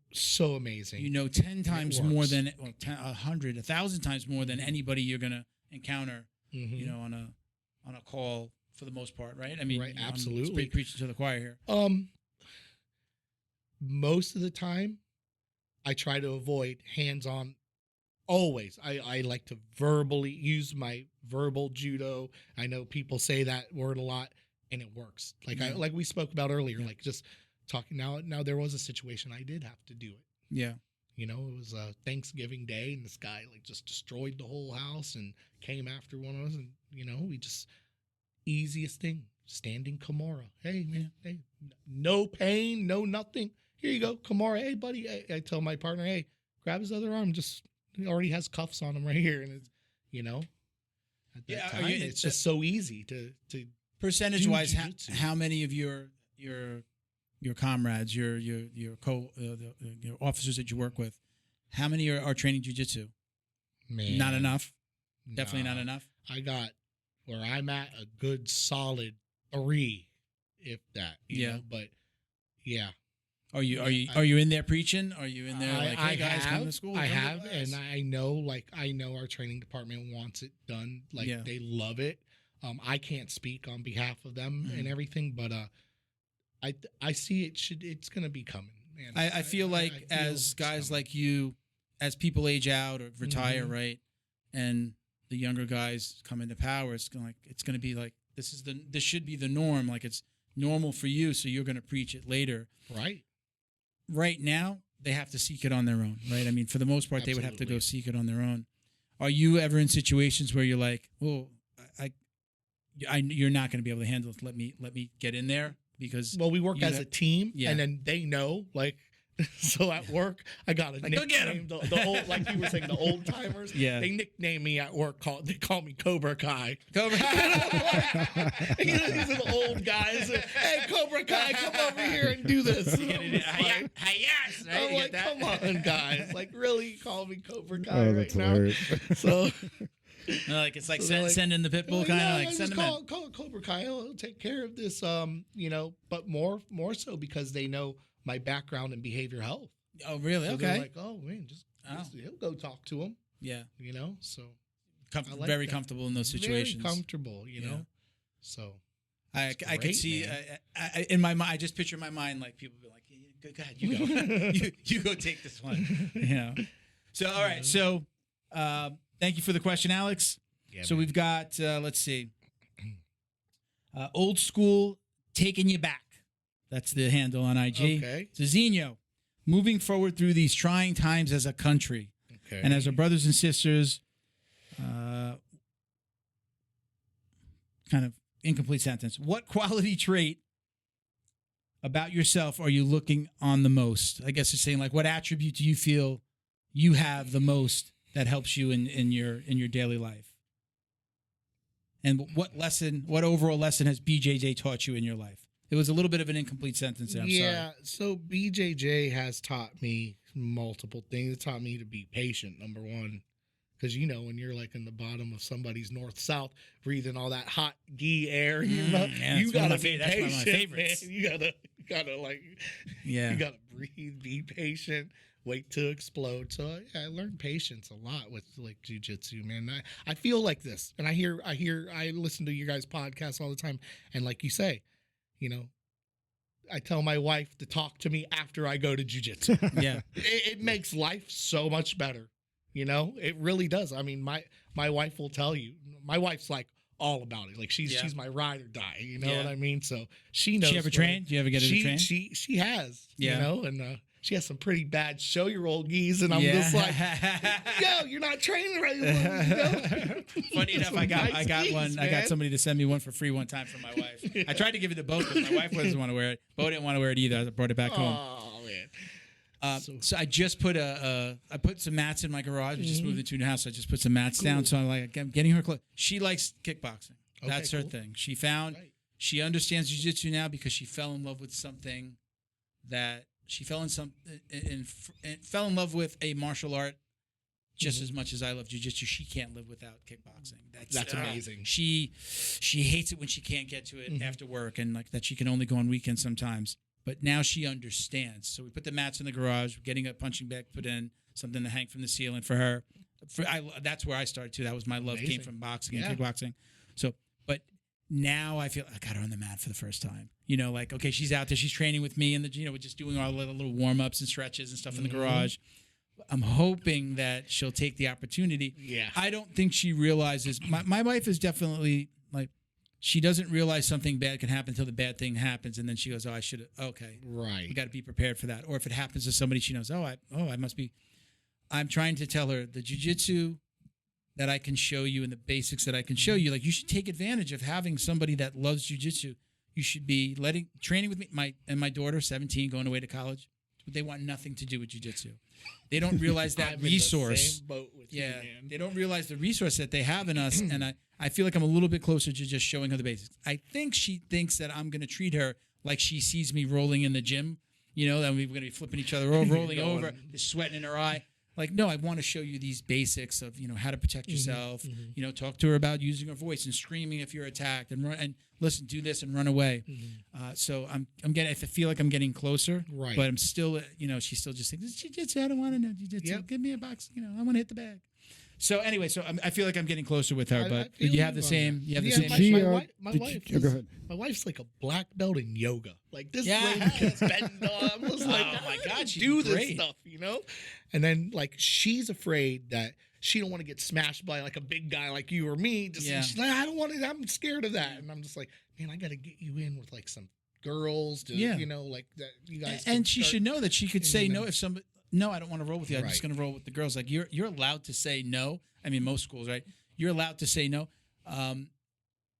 amazing. 10 times more than 100, 1,000 times more than anybody you're going to encounter, on a call for the most part, right? I mean, right, absolutely. I'm preaching to the choir here. Most of the time, I try to avoid hands-on. Always, I like to verbally use my verbal judo. I know people say that word a lot, and it works. Like we spoke about earlier, like just talking. Now there was a situation I did have to do it. Yeah. It was Thanksgiving Day, and this guy like just destroyed the whole house and came after one of us, and we just easiest thing, standing Kimura. Hey man, hey, no pain, no nothing. Here you go, Kimura. Hey buddy, I tell my partner, hey, grab his other arm. He already has cuffs on him right here, and it's at that time, it's just so easy to percentage wise. How many of your your comrades, your officers that you work with, how many are training jiu-jitsu? Man, Not enough. Definitely not enough. I got where I'm at a good solid 3, if that. You know? But yeah. Are you in there preaching? Are you in there like, hey guys, come to school? I have, and I know our training department wants it done. Like they love it. I can't speak on behalf of them and everything, but I see it's gonna be coming. Man. I feel like as guys like you, as people age out or retire, right, and the younger guys come into power, it's gonna be like this should be the norm. Like it's normal for you, so you're gonna preach it later. Right now, they have to seek it on their own, right? I mean, for the most part, they would have to go seek it on their own. Are you ever in situations where you're like, well, you're not going to be able to handle it. Let me get in there because we work as a team, and then they know like. So at work, I got a nickname. The old, like you were saying, the old timers. Yeah, they nickname me at work. They call me Cobra Kai. Cobra Kai. These are the old guys. Hey, Cobra Kai, come over here and do this. I'm like, come on, guys. Like, really, call me Cobra Kai right now. So. Like it's like sending the pit bull kind of like send them in. Call Cobra Kai. He'll take care of this. But more so because they know my background in behavioral health. Oh, really? So okay. They're like, oh man, just he'll go talk to him. Yeah. So like very comfortable in those situations. Very comfortable, you know. So I could see in my mind. I just picture in my mind like people be like, yeah, go ahead, you go, you go take this one. So all right, so thank you for the question, Alex. Yeah, so we've got let's see, old school taking you back. That's the handle on IG. Okay. Zezinho, moving forward through these trying times as a country and as our brothers and sisters, kind of incomplete sentence. What quality trait about yourself are you looking on the most? I guess it's saying like, what attribute do you feel you have the most that helps you in your daily life? And what overall lesson has BJJ taught you in your life? It was a little bit of an incomplete sentence there. I'm sorry. So BJJ has taught me multiple things. It taught me to be patient, number one. Because, when you're like in the bottom of somebody's north-south, breathing all that hot gi air, you got to be patient. That's one of my favorites. Man. You got to breathe, be patient, wait to explode. So I learned patience a lot with like jiu-jitsu, man. I feel like this, and I listen to your guys' podcasts all the time, and like you say, I tell my wife to talk to me after I go to jiu-jitsu. Yeah. It makes life so much better. It really does. I mean, my wife will tell you. My wife's like all about it. Like she's my ride or die. You know what I mean? So she knows. She ever trained? Do you ever get her to train? She has. Yeah. And she has some pretty bad show-your-old geese, and I'm just like, yo, you're not training right. Funny enough, I got one. Man. I got somebody to send me one for free one time from my wife. Yeah. I tried to give it to Bo because my wife doesn't want to wear it. Bo didn't want to wear it either. I brought it back home. Oh man. So I just put I put some mats in my garage. We just moved into a new house. So I just put some mats down. So I'm getting her clothes. She likes kickboxing. Okay, that's her thing. She understands jiu-jitsu now because she fell in love with something that she fell in love with a martial art just as much as I love jiu-jitsu. She can't live without kickboxing. That's amazing. She hates it when she can't get to it after work, and like that she can only go on weekends sometimes. But now she understands. So we put the mats in the garage, getting a punching bag put in, something to hang from the ceiling for her. That's where I started too. That was my love came from boxing and kickboxing. So, but now I feel I got her on the mat for the first time. Like, okay, she's out there, she's training with me, and we're just doing our little warm-ups and stretches and stuff in the garage. I'm hoping that she'll take the opportunity. Yeah. I don't think she realizes. My wife is definitely like, she doesn't realize something bad can happen until the bad thing happens, and then she goes, "Oh, I should have." Okay, right. You got to be prepared for that. Or if it happens to somebody, she knows, I must be. I'm trying to tell her the jiu-jitsu that I can show you and the basics that I can show you. Like, you should take advantage of having somebody that loves jiu-jitsu. You should be training with me. My daughter, 17, going away to college. They want nothing to do with jiu-jitsu. They don't realize that resource. In the same boat with you, man. They don't realize the resource that they have in us. And I feel like I'm a little bit closer to just showing her the basics. I think she thinks that I'm going to treat her like she sees me rolling in the gym, you know, that we're going to be flipping each other over, rolling over, just sweating in her eye. Like, no, I want to show you these basics of, you know, how to protect yourself, you know, talk to her about using her voice and screaming if you're attacked and run, and listen, do this and run away. So I'm getting, I feel like I'm getting closer, right? But I'm still, you know, she's still just saying, jiu-jitsu, I don't want to know jiu-jitsu. Give me a box, you know, I want to hit the bag. So anyway, I feel like I'm getting closer with her, but you have the same. You have the same. My wife's like a black belt in yoga. Like this lady can bend on. I was like, oh my god, she do this stuff, you know. And then like she's afraid that she don't want to get smashed by like a big guy like you or me. She's like, I don't want to. I'm scared of that. And I'm just like, man, I got to get you in with like some girls, to, you know, like that. You guys, and she should know that she could say no if somebody. No, I don't want to roll with you. I'm just going to roll with the girls. Like you're allowed to say no. I mean, most schools, right? You're allowed to say no.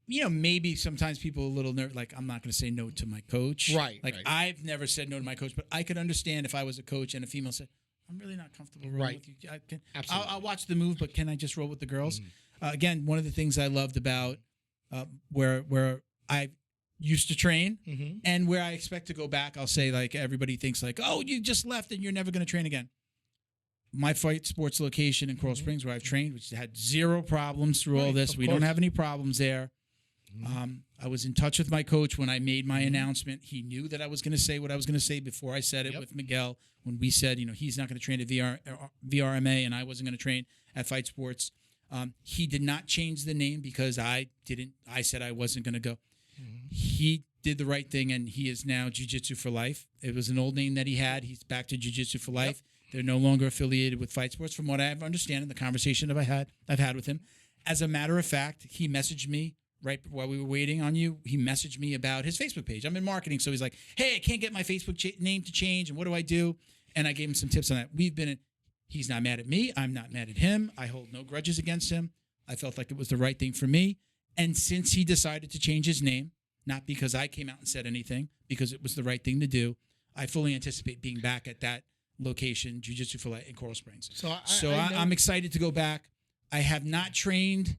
You know, maybe sometimes people are a little nervous. Like, I'm not going to say no to my coach. Right. Like, I've never said no to my coach, but I could understand if I was a coach and a female said, I'm really not comfortable rolling with you. I'll watch the move, but can I just roll with the girls? Again, one of the things I loved about where I used to train and where I expect to go back, I'll say, like, everybody thinks like, oh, you just left and you're never going to train again. My fight sports location in Coral Springs where I've trained, which had zero problems through all this. We don't have any problems there. I was in touch with my coach when I made my announcement. He knew that I was going to say what I was going to say before I said it with Miguel when we said, you know, he's not going to train at VRMA and I wasn't going to train at Fight Sports. He did not change the name because I said I wasn't going to go. He did the right thing, and he is now Jiu-Jitsu for Life. It was an old name that he had. He's back to Jiu-Jitsu for Life. They're no longer affiliated with Fight Sports, from what I understand in the conversation that I've had with him. As a matter of fact, he messaged me right while we were waiting on you. He messaged me about his Facebook page. I'm in marketing, so he's like, "Hey, I can't get my Facebook name to change, and what do I do?" And I gave him some tips on that. He's not mad at me. I'm not mad at him. I hold no grudges against him. I felt like it was the right thing for me. And since he decided to change his name, not because I came out and said anything, because it was the right thing to do, I fully anticipate being back at that location, Jiu-Jitsu for Life in Coral Springs. So I'm excited to go back. I have not trained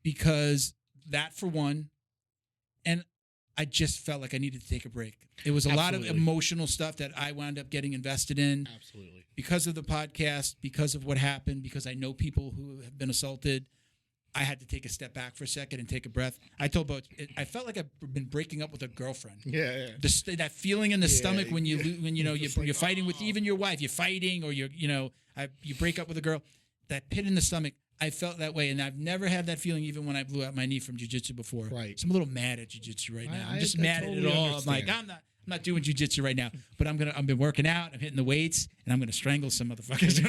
because that, for one, and I just felt like I needed to take a break. It was a lot of emotional stuff that I wound up getting invested in. Absolutely. Because of the podcast, because of what happened, because I know people who have been assaulted. I had to take a step back for a second and take a breath. I I felt like I've been breaking up with a girlfriend. Yeah. That feeling in the stomach when you're fighting with even your wife. You're fighting, or you break up with a girl. That pit in the stomach. I felt that way, and I've never had that feeling even when I blew out my knee from jiu-jitsu before. Right. So I'm a little mad at jiu-jitsu right now. I'm just mad at it all. Understand. I'm like, I'm not doing jiu-jitsu right now, but I've been working out, I'm hitting the weights, and I'm gonna strangle some motherfuckers.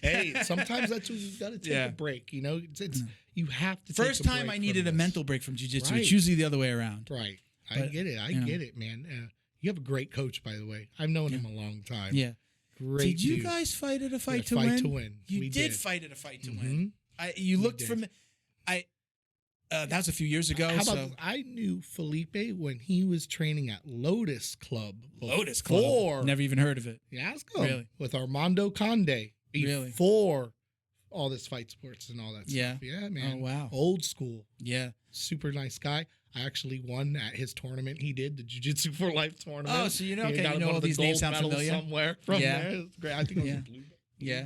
Hey, sometimes that's what you've got to take a break. You know, it's you have to. First take a time break I needed a mental break from jiu-jitsu. Right. It's usually the other way around. Right. I get it, man. You have a great coach, by the way. I've known him a long time. Yeah. Great. Did you guys fight at a fight to win? You did fight at a fight to win. You looked from. That was a few years ago. I knew Felipe when he was training at Lotus Club. Lotus Club. Never even heard of it. Yeah, let's go. Really? With Armando Conde. Before all this fight sports and all that stuff. Yeah, man. Oh, wow. Old school. Yeah. Super nice guy. I actually won at his tournament. He did the Jiu-Jitsu for Life tournament. Oh, so you know all these names sound familiar. Somewhere from there. It's great. I think it was a blue belt. Yeah.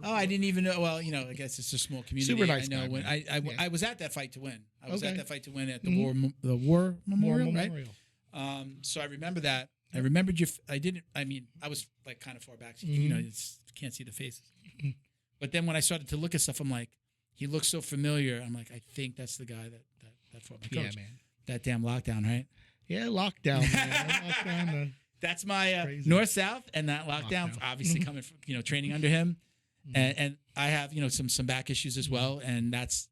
Oh, I didn't even know. Well, I guess it's a small community. Super nice I know. Guy, when I was at that fight to win. I was at that fight to win at the War Memorial, right? So I remember that. I remembered you. I was like kind of far back. So you can't see the faces. But then when I started to look at stuff, I'm like, he looks so familiar. I'm like, I think that's the guy that fought my coach. Yeah, man. That damn lockdown, right? Yeah, lockdown. Man. That's my north-south, and that lockdown, obviously coming from, training under him. And I have, some back issues as well. And that's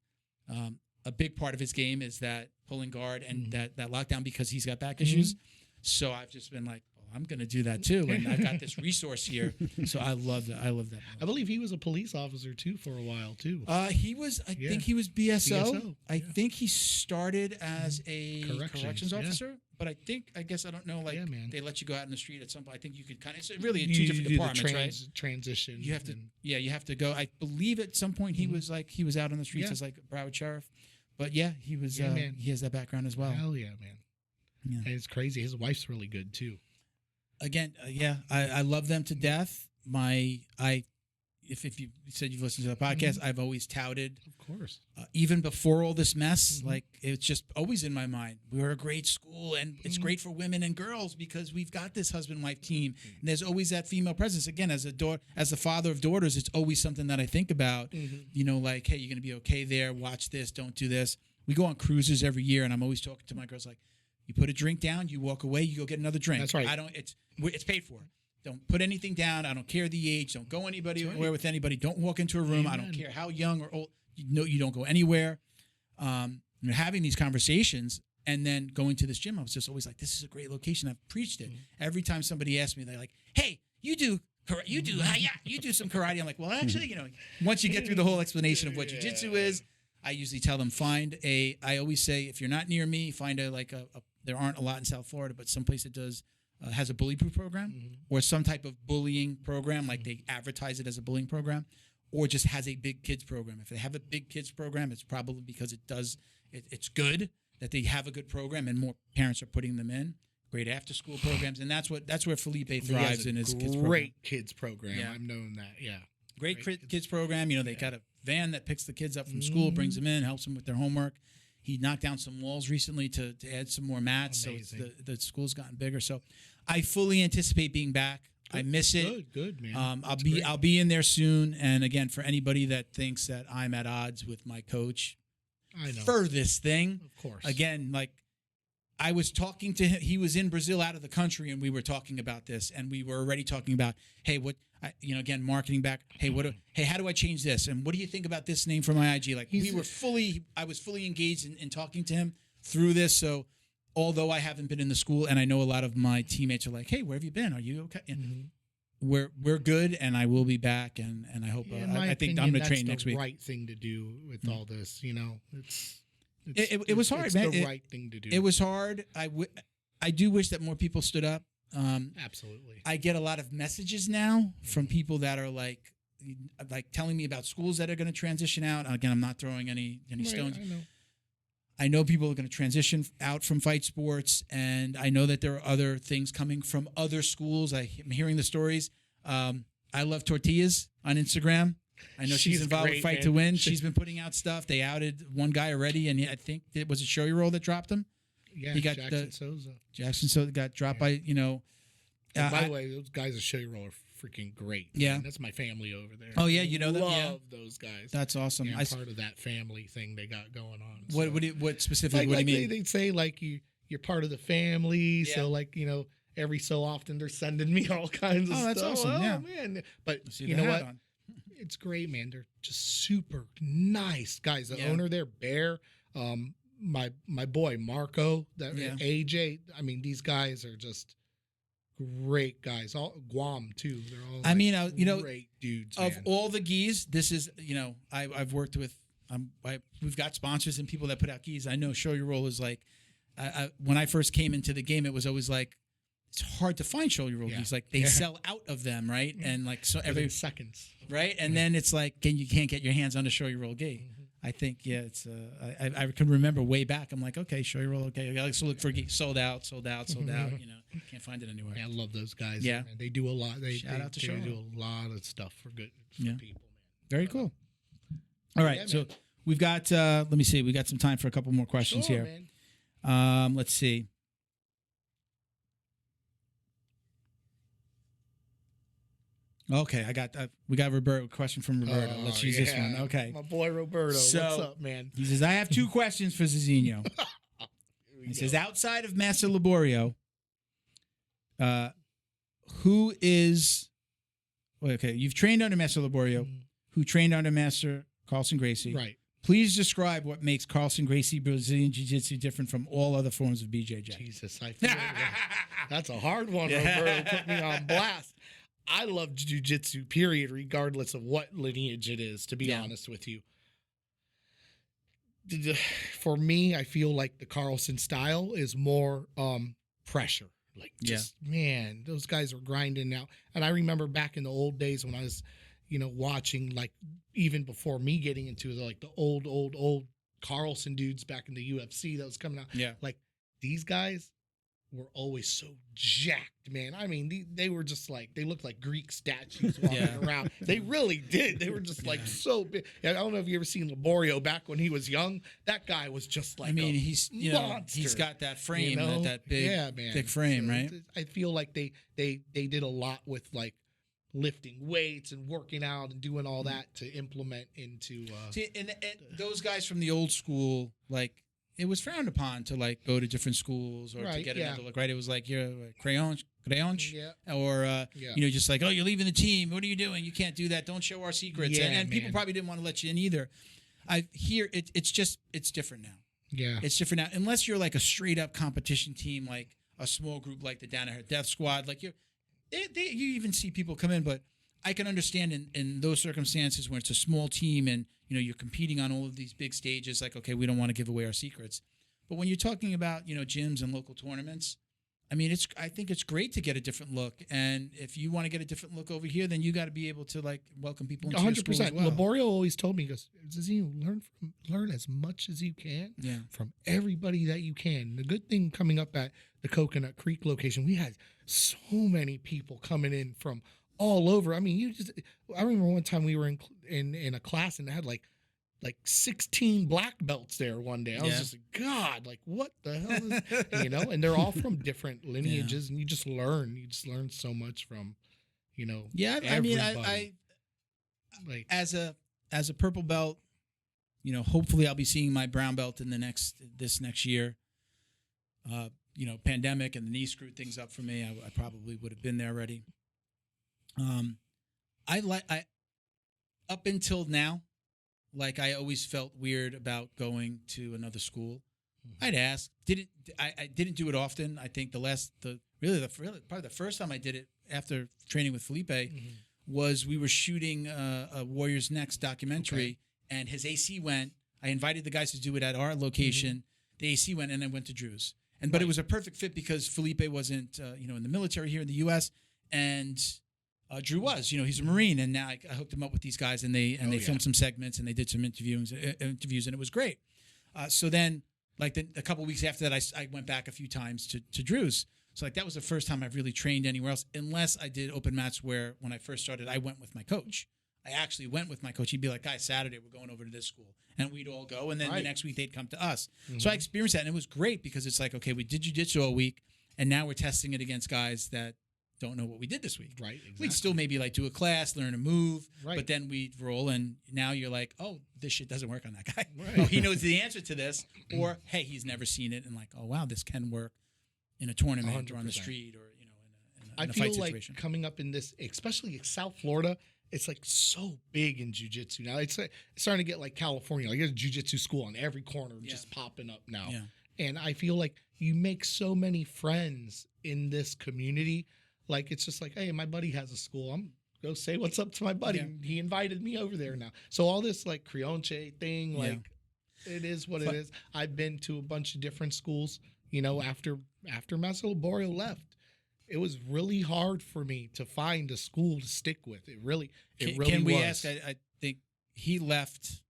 a big part of his game is that pulling guard and that lockdown because he's got back issues. So I've just been like, I'm going to do that too. And I've got this resource here. So I love that. I love that. I believe he was a police officer too for a while too. He was, I think he was BSO. I think he started as a corrections officer. But I don't know, they let you go out in the street at some point. I think you could it's really two different departments, right? Transition. You have to, you have to go. I believe at some point he was out on the streets as Broward Sheriff. But yeah, he was, he has that background as well. Hell yeah, man. Yeah. And it's crazy. His wife's really good too. Again, I love them to death. If you said you've listened to the podcast, I've always touted, Of course. even before all this mess, like it's just always in my mind. We're a great school, and it's great for women and girls because we've got this husband-wife team, and there's always that female presence. Again, as the father of daughters, it's always something that I think about. You know, like, hey, you're gonna be okay there. Watch this. Don't do this. We go on cruises every year, and I'm always talking to my girls like, you put a drink down, you walk away, you go get another drink. That's right. It's paid for. Don't put anything down. I don't care the age. Don't go anywhere with anybody. Don't walk into a room. I don't care how young or old. You don't go anywhere. Having these conversations and then going to this gym, I was just always like, this is a great location. I've preached it. Every time somebody asks me, they're like, hey, you do some karate. I'm like, well, actually, once you get through the whole explanation of what jiu-jitsu is, I usually tell them, I always say, if you're not near me, find there aren't a lot in South Florida, but someplace that does, has a bully-proof program or some type of bullying program, like they advertise it as a bullying program, or just has a big kids program. If they have a big kids program, it's probably because it's good that they have a good program and more parents are putting them in. Great after-school programs, and that's where Felipe thrives in his kids program. Great kids program. Yeah. I've known that. Yeah. Great kids program. They got a van that picks the kids up from school, brings them in, helps them with their homework. He knocked down some walls recently to add some more mats. Amazing. So the school's gotten bigger. So I fully anticipate being back. Good. I miss it. Good, man. I'll be in there soon. And again, for anybody that thinks that I'm at odds with my coach, I know. Furthest thing. Of course. Again, like I was talking to him. He was in Brazil, out of the country, and we were talking about this. And we were already talking about, hey, again, marketing back. Hey, how do I change this? And what do you think about this name for my IG? Like I was fully engaged in talking to him through this. So although I haven't been in the school, and I know a lot of my teammates are like, hey, where have you been? Are you okay? And we're good, and I will be back, and I hope. I think I'm going to train next week. Right thing to do with all this, it was hard, man. The right thing to do. It was hard. I do wish that more people stood up. Absolutely. I get a lot of messages now from people that are like telling me about schools that are going to transition out. Again, I'm not throwing any stones. I know people are going to transition out from fight sports, and I know that there are other things coming from other schools. I'm hearing the stories. I love Tortillas on Instagram. I know she's involved with Fight to Win. She's been putting out stuff. They outed one guy already, and I think it was a showy roll that dropped him. Yeah, he got Jackson Souza got dropped by. By the way, those guys at showy roll are freaking great. Yeah, man. That's my family over there. Oh yeah, you know them. Love those guys. That's awesome. Yeah, I'm part of that family thing they got going on. What specifically? What do you mean? They say like you're part of the family. Yeah. So every so often they're sending me all kinds of stuff. Oh, that's awesome. Oh, yeah, man. But you know what? It's great, man. They're just super nice guys. The owner there, Bear, my boy Marco, AJ. I mean, these guys are just great guys. All Guam too. They're all great dudes. Of all the gis, this is I've worked with. We've got sponsors and people that put out gis. I know Show Your Roll is like. When I first came into the game, it was always like. It's hard to find show your roll gis. Like they sell out of them, right? And like so every seconds, right? And then it's like, you can't get your hands on a show your roll gi. I think it's. I can remember way back. I'm like, okay, show your roll. Okay, I like to look for gis. Sold out. Can't find it anywhere. I love those guys. Yeah, man. They do a lot. They do a lot of stuff for people. Man. Very cool. All right, so we've got. Let me see. We got some time for a couple more questions here. Man. Let's see. Okay, we got a question from Roberto. Let's use this one. Okay. My boy Roberto. What's up, man? He says, I have two questions for Zezinho. He says, outside of Master Liborio, you've trained under Master Liborio, who trained under Master Carlson Gracie. Right. Please describe what makes Carlson Gracie Brazilian Jiu-Jitsu different from all other forms of BJJ. Jesus, I feel that's a hard one, Roberto. Put me on blast. I love jiu-jitsu, period, regardless of what lineage it is, to be honest with you. For me, I feel like the Carlson style is more pressure. Like, man, those guys were grinding out. And I remember back in the old days when I was, watching, like, even before me getting into the old Carlson dudes back in the UFC that was coming out. Yeah. Like, these guys, were always so jacked, man. I mean, they were just like, they looked like Greek statues walking around. They really did. They were just like so big. I don't know if you ever seen Liborio back when he was young. That guy was just like, he's he's got that frame, that big, thick frame, so right? I feel like they did a lot with like lifting weights and working out and doing all that to implement into. See, and those guys from the old school, like, it was frowned upon to like go to different schools or to get another look, right? It was like you're crayon, or just like, oh, you're leaving the team. What are you doing? You can't do that. Don't show our secrets. And people probably didn't want to let you in either. I hear it's different now. Yeah, it's different now. Unless you're like a straight up competition team, like a small group like the Danaher Death Squad, like you even see people come in, but I can understand in those circumstances when it's a small team and you're competing on all of these big stages. Like, okay, we don't want to give away our secrets. But when you're talking about gyms and local tournaments, I mean, I think it's great to get a different look. And if you want to get a different look over here, then you got to be able to like welcome people into 100%. Your school as well. Liborio always told me, he goes, Zezinho, learn as much as you can from everybody that you can. The good thing coming up at the Coconut Creek location, we had so many people coming in from all over. I mean, I remember one time we were in a class and they had like 16 black belts there one day. I was just like, God, like what the hell is, and they're all from different lineages and you just learn so much from, everybody. I mean, I like as a purple belt, hopefully I'll be seeing my brown belt in this next year. Pandemic and the knee screwed things up for me. I probably would have been there already. I up until now, like I always felt weird about going to another school. Mm-hmm. I'd ask, I didn't do it often. I think probably the first time I did it after training with Felipe was we were shooting a Warriors Next documentary and his AC went. I invited the guys to do it at our location. Mm-hmm. The AC went and I went to Drew's. But it was a perfect fit because Felipe wasn't in the military here in the U.S. and Drew was, he's a Marine, and now I hooked him up with these guys, and they filmed some segments, and they did some interviews, and it was great. So then, like a couple of weeks after that, I went back a few times to Drew's. So like that was the first time I've really trained anywhere else, unless I did open mats where when I first started, I went with my coach. I actually went with my coach. He'd be like, guys, Saturday we're going over to this school, and we'd all go, and then the next week they'd come to us. Mm-hmm. So I experienced that, and it was great because it's like, okay, we did jiu-jitsu all week, and now we're testing it against guys that don't know what we did this week. Right, exactly. We'd still maybe like do a class, learn a move, but then we'd roll, and now you're like, oh, this shit doesn't work on that guy. Right. Oh, he knows the answer to this, or hey, he's never seen it, and like, oh wow, this can work in a tournament 100%. Or on the street, or in a fight situation. I feel like coming up in this, especially South Florida, it's like so big in jiu-jitsu now. It's starting to get like California. Like there's a jiu-jitsu school on every corner just popping up now. Yeah. And I feel like you make so many friends in this community. Like it's just like, hey, my buddy has a school. I'm go say what's up to my buddy. Yeah. He invited me over there now. So all this like Creonche thing, like it is what it is. I've been to a bunch of different schools, after Master Liborio left. It was really hard for me to find a school to stick with. It really can we ask? I think he left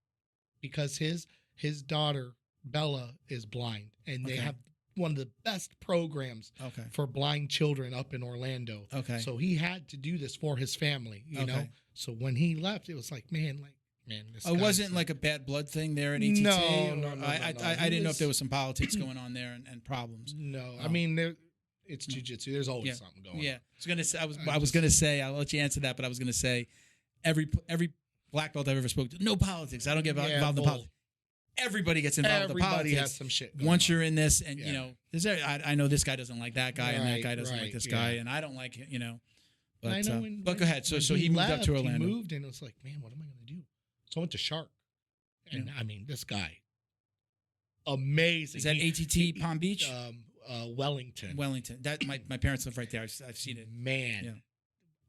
because his daughter Bella is blind, and they have one of the best programs for blind children up in Orlando. Okay, so he had to do this for his family. You know, so when he left, it was like, man. This it wasn't like a bad blood thing there at ATT. No. I didn't know if there was some politics going on there and problems. No, I mean there. It's jiu-jitsu. There's always something going on. Yeah, I was gonna say. I'll let you answer that, but I was gonna say, every black belt I've ever spoken to, no politics. I don't get involved in politics. Everybody gets involved in politics. Everybody has some shit going once on. You're in this, and I know this guy doesnesn't like that guy, and that guy doesn't like this guy, and I don't like it. But but go ahead. So he moved up to Orlando. He moved, and it was like, man, what am I gonna do? So I went to Shark, and I mean, this guy, amazing. Is that ATT Palm Beach? Wellington. That my parents live right there. I've seen it. Man,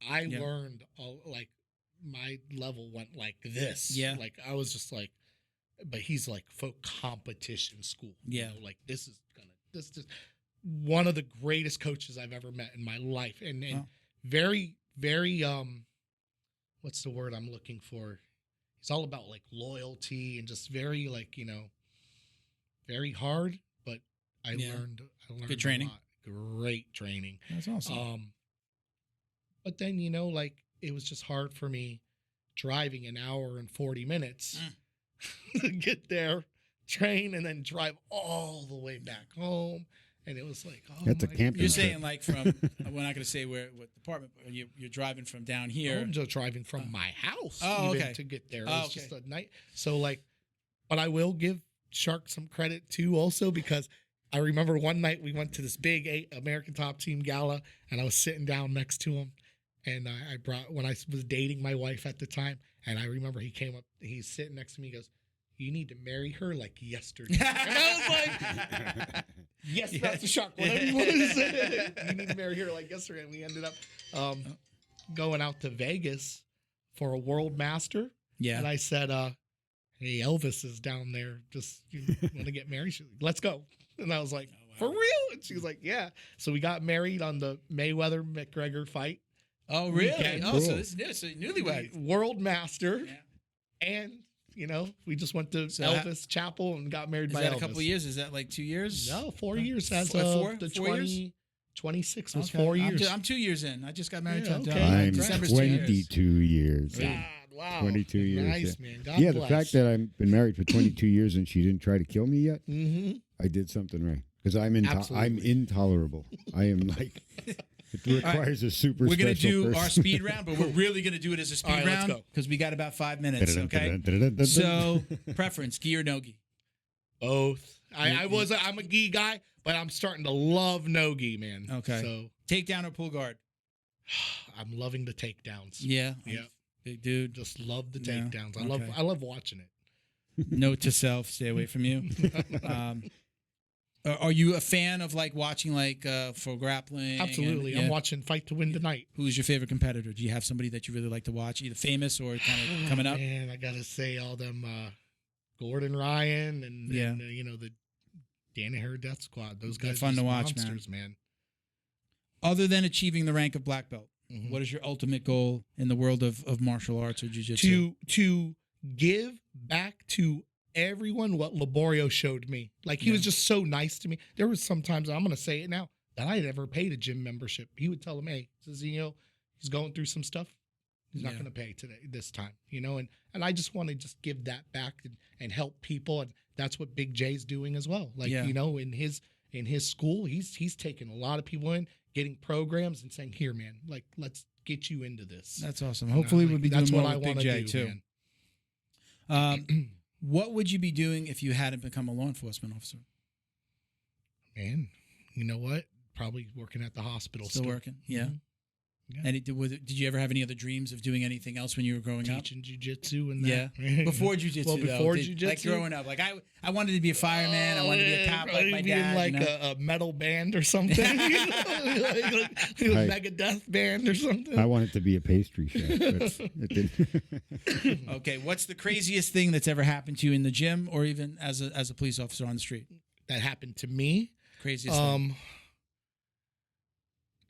I learned like my level went like this. Yeah, like I was just like, but he's like for competition school. Yeah, like this is one of the greatest coaches I've ever met in my life, and very what's the word I'm looking for? He's all about like loyalty and just very like very hard. I learned good training. A lot. great training. That's awesome. But then, you know, like it was just hard for me driving an hour and 40 minutes to get there, train, and then drive all the way back home. And it was like, oh, That's a my camping You're God. trip. saying like from, we're not going to say what department, but you're driving from down here. I'm just driving from my house okay. to get there. It Oh, was okay. just a night. So like, but I will give Shark some credit too, also because I remember one night we went to this big American Top Team gala, and I was sitting down next to him, and I brought when I was dating my wife at the time, and I remember he came up, he's sitting next to me, he goes, "You need to marry her like yesterday." And I was like, "Yes, Master Shark, whatever you want to say. You need to marry her like yesterday." And we ended up going out to Vegas for a World Master. Yeah. And I said, "Hey, Elvis is down there. Just you want to get married? She's like, let's go." And I was like, "For real?" And she was like, "Yeah." So we got married on the Mayweather McGregor fight. Oh, really? Weekend. Oh, so Cool. this is new. So newlywed. World Master. Yeah. And, you know, we just went to So Elvis Chapel and got married Is by that Elvis. a couple of years? Is that like 2 years? No, 4 years. As Four? of the 4 years? 26 was Okay. 4 years. I'm 2 years in. I just got married Yeah, to okay. I'm December's 2 years. 22 years. God, in. wow. 22 years. Nice, yeah. man. God Yeah, bless. the fact that I've been married for 22 years and she didn't try to kill me yet, Mm-hmm. I did something right. Because I'm Absolutely. intolerable. I am like, it requires a super We're going to special do person. our speed round, but we're really going to do it as a speed All right, let's round go. because we got about 5 minutes, okay? So, preference, gi or no gi? Both. I'm a gi guy, but I'm starting to love no gi, man. Okay. So Takedown or pull guard? I'm loving the takedowns. Yeah. Yeah. Big dude. Just love the Yeah, takedowns. okay. I love watching it. Note to self, stay away from you. Are you a fan of like watching like for grappling? Absolutely. and- I'm yeah? watching Fight to Win tonight. Who's your favorite competitor? Do you have somebody that you really like to watch, either famous or kind of coming up? Man, I gotta say all them Gordon Ryan and you know, the Danaher Death Squad. Those They're guys fun are to just watch, monsters, man. Other than achieving the rank of black belt, Mhm. what is your ultimate goal in the world of martial arts or jiu-jitsu? To give back to everyone what Liborio showed me. Like he was just so nice to me. There was sometimes, I'm gonna say it now, that I never paid a gym membership. He would tell him, "Hey, Zezinho, he's going through some stuff. He's not Yeah. gonna pay this time," you know, and I just want to just give that back and help people, and that's what Big J's doing as well. Like, Yeah. you know, in his school, he's taking a lot of people in, getting programs and saying, "Here, man, like let's get you into this." That's awesome. You know, Hopefully, like, we'll be that's doing what more I with Big wanna J do, too. man. What would you be doing if you hadn't become a law enforcement officer? Man, you know what? Probably working at the hospital. Still working? Yeah. Mhm. Yeah. And did you ever have any other dreams of doing anything else when you were growing up? Teaching jujitsu and Yeah. that. Before jiu-jitsu, Well, before like jiu-jitsu? growing up, like I wanted to be a fireman. I wanted to be a cop like my Probably be in dad. like you know? a metal band or something. You know, like a Right. Megadeth band or something. I wanted to be a pastry chef. But it didn't. Okay, what's the craziest thing that's ever happened to you in the gym or even as a police officer on the street? That happened to me. Craziest thing.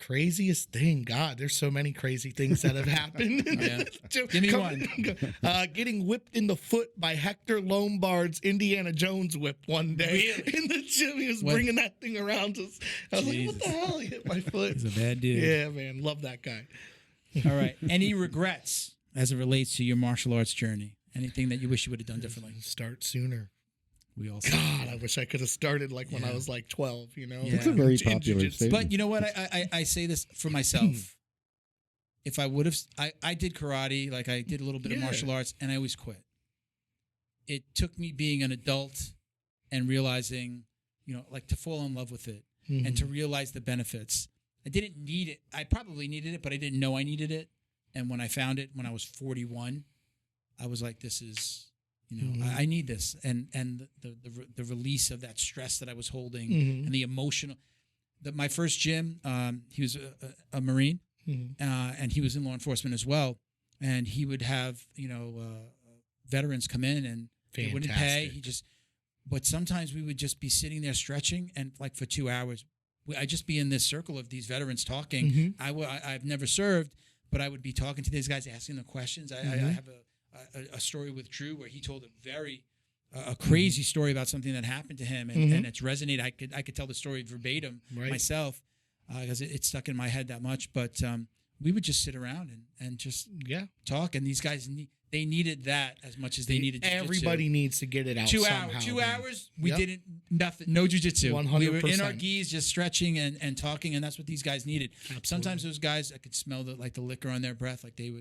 Craziest thing. God, there's so many crazy things that have happened. Yeah. Give me one. Getting whipped in the foot by Hector Lombard's Indiana Jones whip one day Really? in the gym. He was What? bringing that thing around us. I was like, what the Jesus. hell? He hit my foot. He's a bad dude. Yeah, man. Love that guy. All right. Any regrets as it relates to your martial arts journey? Anything that you wish you would have done differently? Start sooner. We all say. God, I wish I could have started like when I was like 12, you know? Yeah. It's a very In popular jiu-jitsu. statement. But you know what? I say this for myself. If I would have, I did karate, like I did a little bit of Yeah. martial arts, and I always quit. It took me being an adult and realizing, you know, like to fall in love with it and to realize the benefits. I didn't need it. I probably needed it, but I didn't know I needed it. And when I found it when I was 41, I was like, this is, you know, I need this. And the release of that stress that I was holding and the emotional. My first gym, he was a Marine, and he was in law enforcement as well. And he would have, you know, veterans come in and they wouldn't pay. But sometimes we would just be sitting there stretching, and like for 2 hours, I'd just be in this circle of these veterans talking. I've never served, but I would be talking to these guys, asking them questions. I have a story with Drew where he told a very a crazy story about something that happened to him, and it's resonated. I could tell the story verbatim myself because it stuck in my head that much. But we would just sit around and just talk. And these guys, they needed that as much as they needed jiu-jitsu. Everybody needs to get it out. 2 hours. 2 hours. We didn't nothing. No jiu-jitsu. 100%. We were in our gis, just stretching and talking, and that's what these guys needed. Absolutely. Sometimes those guys, I could smell the liquor on their breath, like they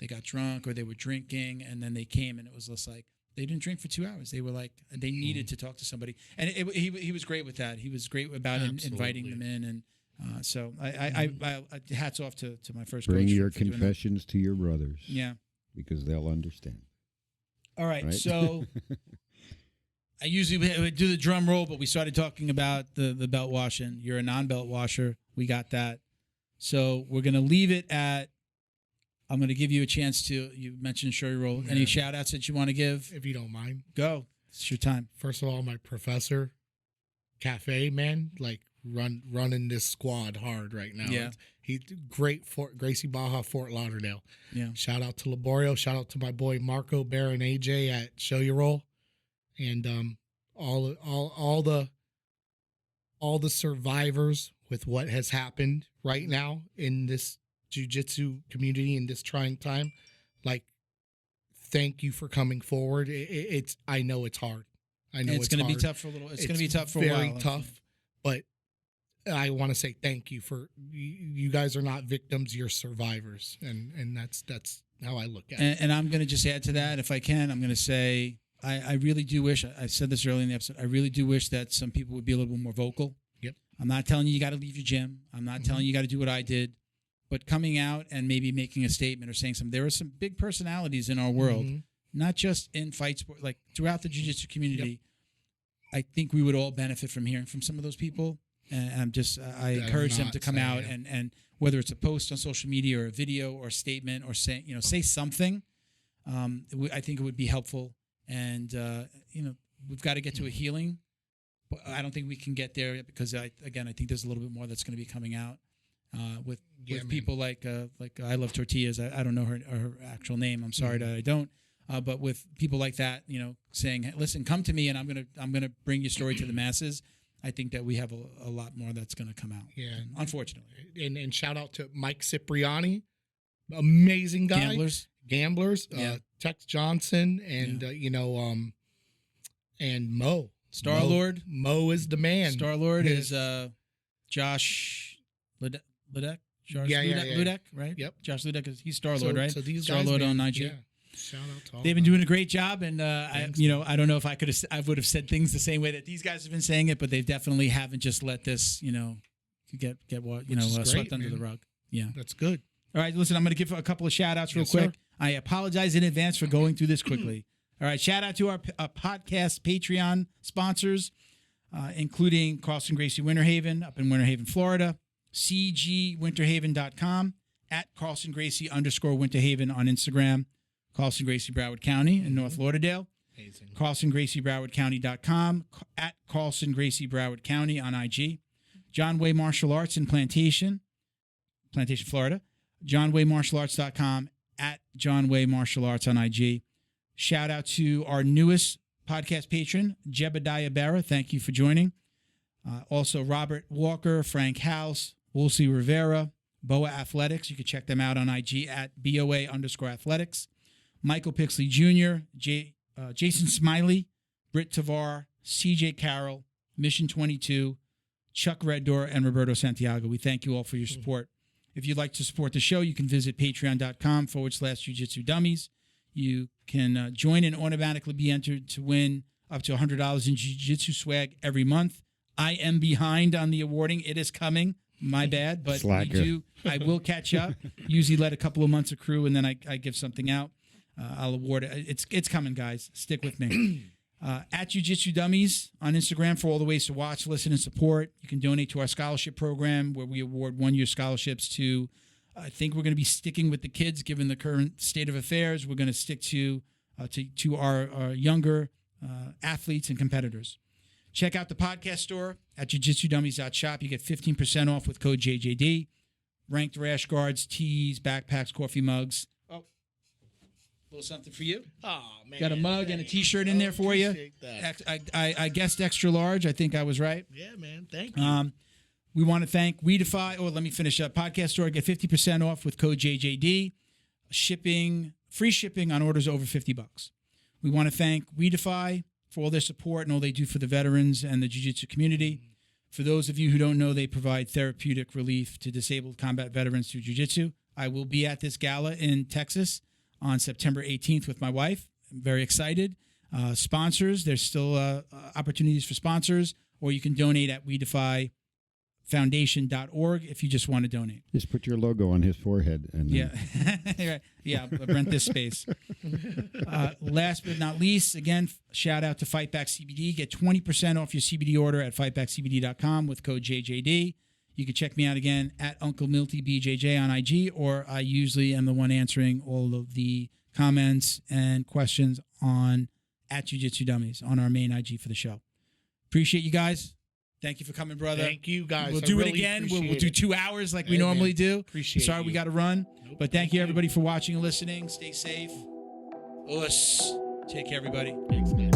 got drunk or they were drinking, and then they came, and it was just like they didn't drink for 2 hours. They were like they needed to talk to somebody, and he was great with that. He was great about inviting them in, and so I hats off to my first coach. Bring your confessions to your brothers. Yeah. Because they'll understand. All right? So I usually would do the drum roll, but we started talking about the belt washing. You're a non-belt washer. We got that. So we're going to leave it at, I'm going to give you a chance to, you mentioned Shuri Roll. Any shout outs that you want to give? If you don't mind. Go. It's your time. First of all, my professor, Cafe, man, like running this squad hard right now. Yeah. He's great for Gracie Baja, Fort Lauderdale. Yeah. Shout out to Liborio. Shout out to my boy Marco, Bear, and AJ at Show Your Roll. And all the survivors with what has happened right now in this jiu-jitsu community in this trying time. Like, thank you for coming forward. I know it's hard. I know it's going to be tough for a little. It's going to be tough for a while. Very tough, but I want to say thank you for you guys are not victims, you're survivors, and that's how I look at it. And I'm going to just add to that, if I can. I'm going to say I really do wish. I said this earlier in the episode. I really do wish that some people would be a little bit more vocal. Yep. I'm not telling you got to leave your gym. I'm not telling you got to do what I did, but coming out and maybe making a statement or saying something. There are some big personalities in our world, not just in fight sport, like throughout the jiu-jitsu community. Yep. I think we would all benefit from hearing from some of those people. And I encourage them to come out and whether it's a post on social media or a video or a statement or say something. I think it would be helpful. And we've got to get to a healing. But I don't think we can get there because I think there's a little bit more that's going to be coming out with people like I Love Tortillas. I don't know her actual name. I'm sorry that I don't. But with people like that, saying, hey, "Listen, come to me, and I'm gonna bring your story to the masses." I think that we have a lot more that's going to come out. Yeah, unfortunately. And shout out to Mike Cipriani, amazing guy. Gamblers. Tex Johnson, and and Mo. Star-Lord. Mo is the man. Star-Lord is Josh Ludek. Ludek, right? Yep. Josh Ludek he's Star-Lord, right? So these Star-Lord guys, on IG. Yeah. Shout out to all They've been doing a great job, and I don't know if I would have said things the same way that these guys have been saying it, but they definitely haven't just let this, get what swept under the rug. Yeah, that's good. All right, listen, I'm going to give a couple of shout outs real quick. Sir. I apologize in advance for going through this quickly. All right, shout out to our podcast Patreon sponsors, including Carlson Gracie Winter Haven up in Winter Haven, Florida, cgwinterhaven.com, at Carlson Gracie _Winter Haven on Instagram. Carlson Gracie Broward County in North Lauderdale. Amazing. CarlsonGracieBrowardCounty.com, at Carlson Gracie Broward County on IG. John Way Martial Arts in Plantation, Florida. JohnWayMartialArts.com, at John Way Martial Arts on IG. Shout out to our newest podcast patron, Jebediah Barra. Thank you for joining. Also, Robert Walker, Frank House, Woolsey Rivera, Boa Athletics. You can check them out on IG at BOA_athletics. Michael Pixley Jr., Jason Smiley, Britt Tavar, CJ Carroll, Mission 22, Chuck Reddor, and Roberto Santiago. We thank you all for your support. If you'd like to support the show, you can visit patreon.com/Jiu-Jitsu Dummies. You can join and automatically be entered to win up to $100 in Jiu-Jitsu swag every month. I am behind on the awarding. It is coming. My bad, but I will catch up. Usually let a couple of months accrue, and then I give something out. I'll award it. It's coming, guys. Stick with me. At Jiu-Jitsu Dummies on Instagram for all the ways to watch, listen, and support. You can donate to our scholarship program where we award one-year scholarships to, I think we're going to be sticking with the kids given the current state of affairs. We're going to stick to our younger athletes and competitors. Check out the podcast store at jiu-jitsudummies.shop. You get 15% off with code JJD. Ranked rash guards, tees, backpacks, coffee mugs. little something for you. Oh, man. Got a mug and a T-shirt in there for you. I guessed extra large. I think I was right. Yeah, man. Thank you. We want to thank Weedify. Oh, let me finish up. Podcast Store, get 50% off with code JJD. Free shipping on orders over $50. We want to thank Weedify for all their support and all they do for the veterans and the jiu-jitsu community. For those of you who don't know, they provide therapeutic relief to disabled combat veterans through jiu-jitsu. I will be at this gala in Texas on September 18th with my wife. I'm very excited. Sponsors, there's still opportunities for sponsors, or you can donate at WeDefyFoundation.org if you just want to donate. Just put your logo on his forehead. And yeah. Yeah, rent this space. Last but not least, again, shout out to Fightback CBD. Get 20% off your CBD order at fightbackcbd.com with code JJD. You can check me out again at Uncle Milty BJJ on IG, or I usually am the one answering all of the comments and questions on at Jiu Jitsu Dummies on our main IG for the show. Appreciate you guys. Thank you for coming, brother. Thank you, guys. We'll do it again. We'll do 2 hours like we normally do. Appreciate Sorry you. we got to run. Nope. But thank you, everybody, for watching and listening. Stay safe. Us. Take care, everybody. Thanks, man.